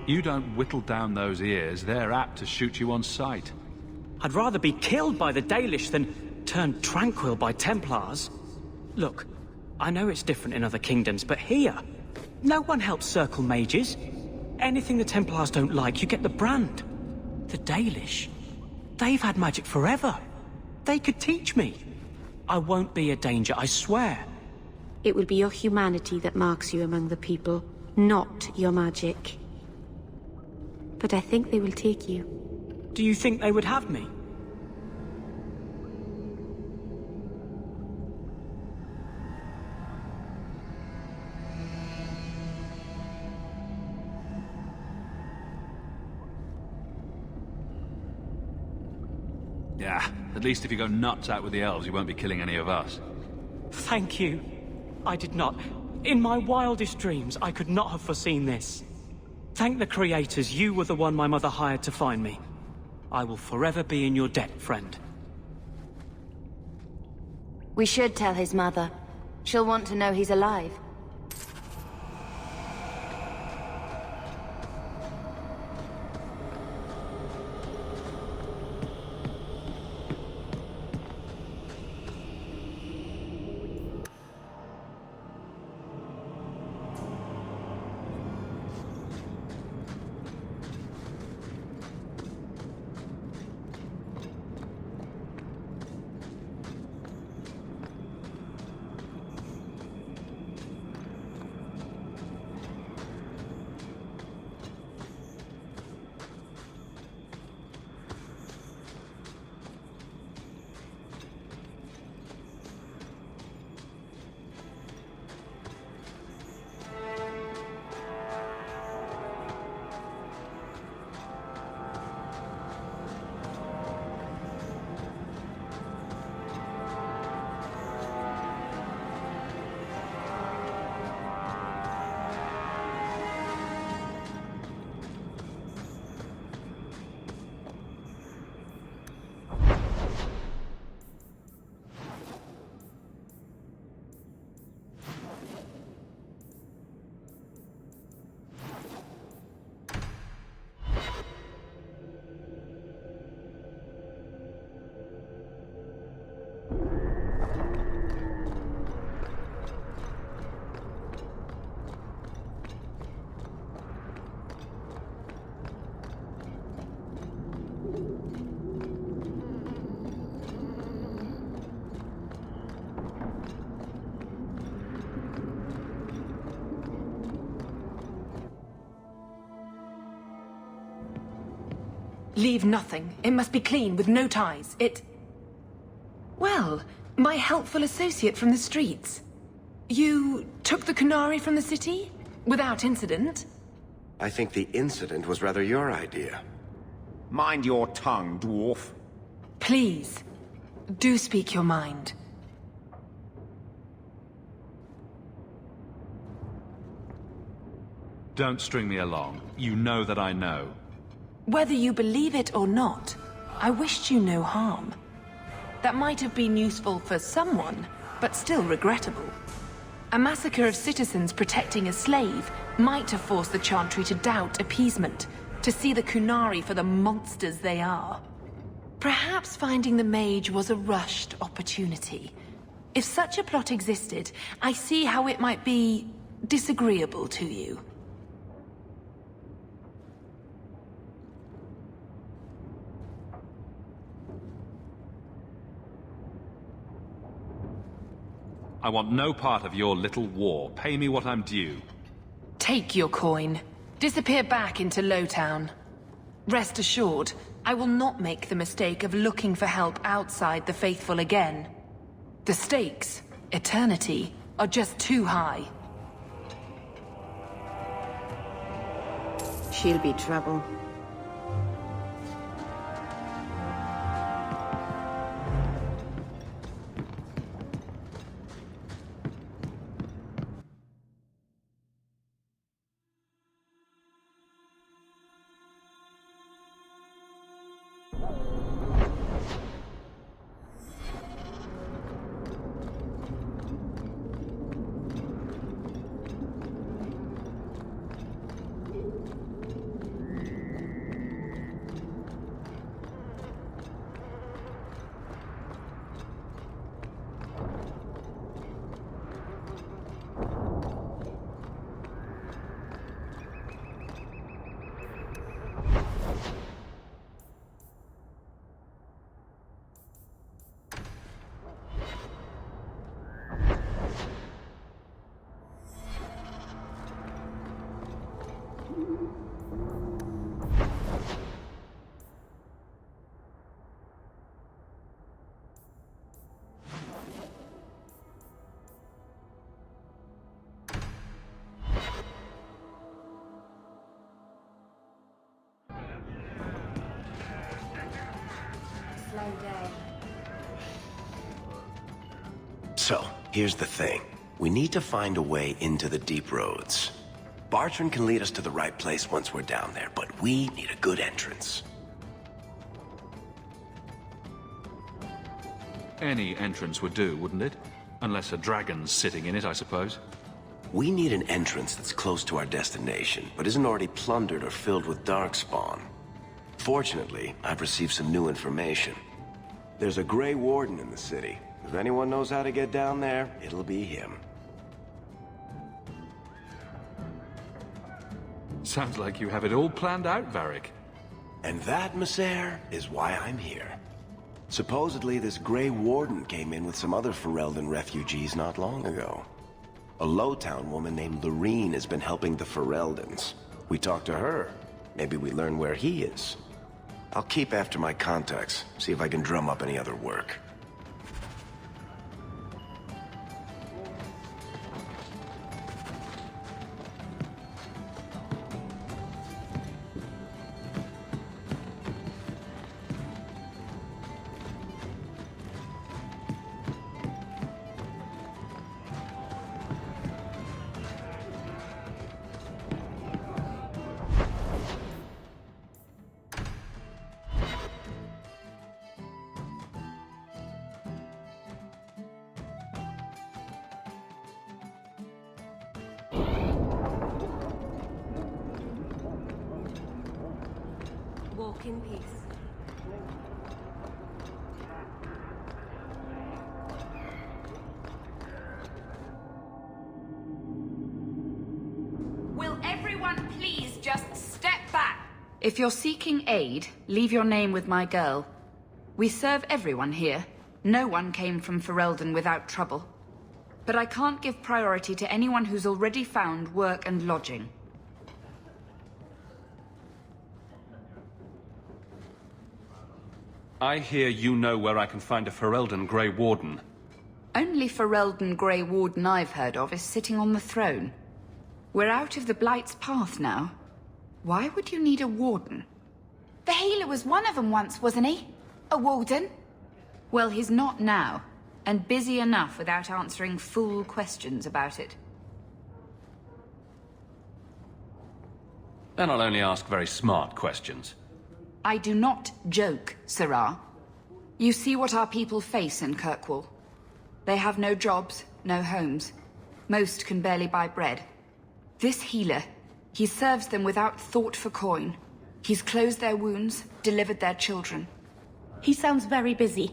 Speaker 1: You don't whittle down those ears, they're apt to shoot you on sight.
Speaker 4: I'd rather be killed by the Dalish than turned tranquil by Templars. Look, I know it's different in other kingdoms, but here, no one helps circle mages. Anything the Templars don't like, you get the brand. The Dalish, they've had magic forever. They could teach me. I won't be a danger, I swear.
Speaker 3: It will be your humanity that marks you among the people, not your magic. But I think they will take you.
Speaker 4: Do you think they would have me?
Speaker 1: Yeah, at least if you go nuts out with the elves, you won't be killing any of us.
Speaker 4: Thank you. I did not. In my wildest dreams, I could not have foreseen this. Thank the creators, you were the one my mother hired to find me. I will forever be in your debt, friend.
Speaker 3: We should tell his mother. She'll want to know he's alive.
Speaker 6: Leave nothing. It must be clean, with no ties. Well, My helpful associate from the streets. You took the Kunari from the city? Without incident?
Speaker 9: I think the incident was rather your idea.
Speaker 7: Mind your tongue, dwarf.
Speaker 6: Please, do speak your mind.
Speaker 1: Don't string me along. You know that I know.
Speaker 6: Whether you believe it or not, I wished you no harm. That might have been useful for someone, but still regrettable. A massacre of citizens protecting a slave might have forced the Chantry to doubt appeasement, to see the Kunari for the monsters they are. Perhaps finding the mage was a rushed opportunity. If such a plot existed, I see how it might be disagreeable to you.
Speaker 1: I want no part of your little war. Pay me what I'm due.
Speaker 6: Take your coin. Disappear back into Lowtown. Rest assured, I will not make the mistake of looking for help outside the Faithful again. The stakes, eternity, are just too high.
Speaker 10: She'll be trouble.
Speaker 9: So, here's the thing. We need to find a way into the deep roads. Bartran can lead us to the right place once we're down there, but we need a good entrance.
Speaker 1: Any entrance would do, wouldn't it? Unless a dragon's sitting in it, I suppose.
Speaker 9: We need an entrance that's close to our destination, but isn't already plundered or filled with darkspawn. Fortunately, I've received some new information. There's a Grey Warden in the city. If anyone knows how to get down there, it'll be him.
Speaker 1: Sounds like you have it all planned out, Varric.
Speaker 9: And that, Messer, is why I'm here. Supposedly, this Grey Warden came in with some other Ferelden refugees not long ago. A Lowtown woman named Lorene has been helping the Fereldans. We talked to her. Maybe we learn where he is. I'll keep after my contacts, see if I can drum up any other work.
Speaker 3: Walk in peace.
Speaker 12: Will everyone please just step back? If you're seeking aid, leave your name with my girl. We serve everyone here. No one came from Ferelden without trouble. But I can't give priority to anyone who's already found work and lodging.
Speaker 5: I hear you know where I can find a Ferelden Grey Warden.
Speaker 12: Only Ferelden Grey Warden I've heard of is sitting on the throne. We're out of the Blight's path now. Why would you need a warden?
Speaker 3: The healer was one of them once, wasn't he? A warden?
Speaker 12: Well, he's not now, and busy enough without answering fool questions about it.
Speaker 5: Then I'll only ask very smart questions.
Speaker 12: I do not joke, Sirrah. You see what our people face in Kirkwoll. They have no jobs, no homes. Most can barely buy bread. This healer, he serves them without thought for coin. He's closed their wounds, delivered their children.
Speaker 3: He sounds very busy.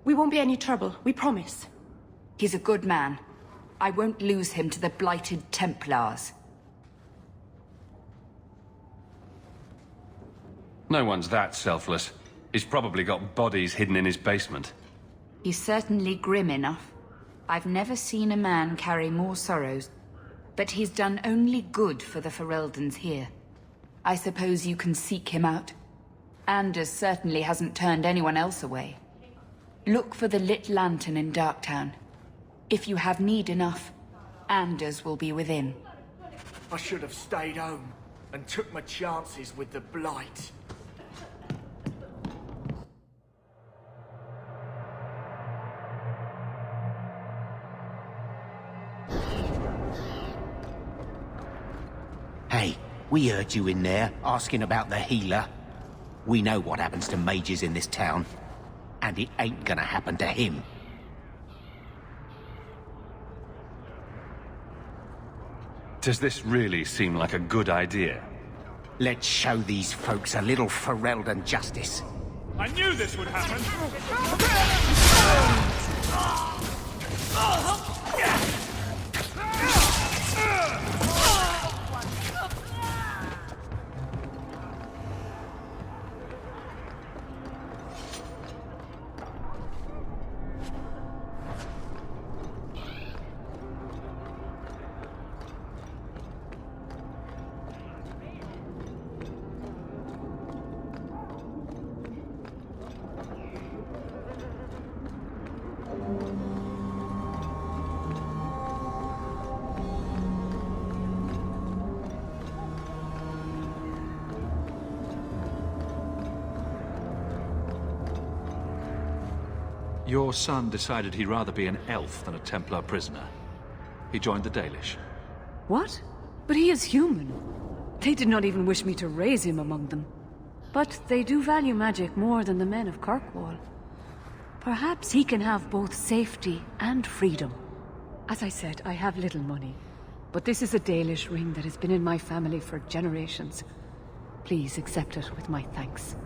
Speaker 3: We won't be any trouble, we promise.
Speaker 12: He's a good man. I won't lose him to the blighted Templars.
Speaker 5: No one's that selfless. He's probably got bodies hidden in his basement.
Speaker 12: He's certainly grim enough. I've never seen a man carry more sorrows. But he's done only good for the Fereldans here. I suppose you can seek him out. Anders certainly hasn't turned anyone else away. Look for the lit lantern in Darktown. If you have need enough, Anders will be within.
Speaker 18: I should have stayed home and took my chances with the Blight.
Speaker 7: Hey, we heard you in there, asking about the healer. We know what happens to mages in this town. And it ain't gonna happen to him.
Speaker 5: Does this really seem like a good idea?
Speaker 7: Let's show these folks a little Ferelden justice.
Speaker 13: I knew this would happen!
Speaker 1: Your son decided he'd rather be an elf than a Templar prisoner. He joined the Dalish.
Speaker 8: What? But he is human. They did not even wish me to raise him among them. But they do value magic more than the men of Kirkwall. Perhaps he can have both safety and freedom. As I said, I have little money. But this is a Dalish ring that has been in my family for generations. Please accept it with my thanks.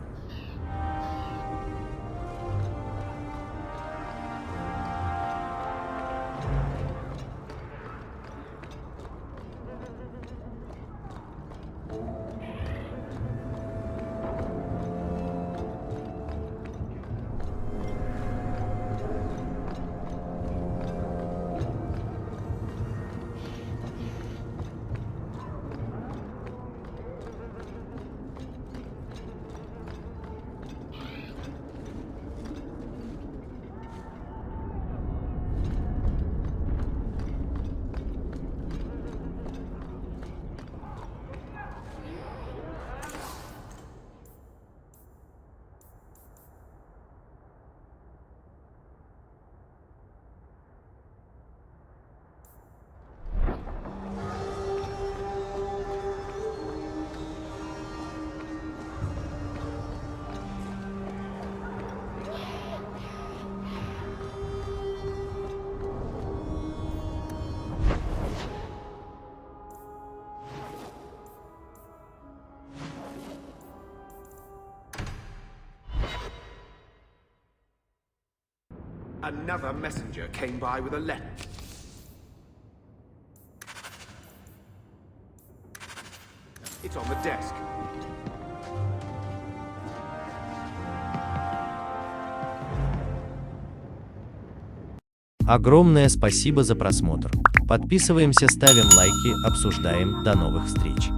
Speaker 7: Another messenger came by with a letter. It's on the desk.
Speaker 11: Огромное спасибо за просмотр. Подписываемся, ставим лайки, обсуждаем. До новых встреч.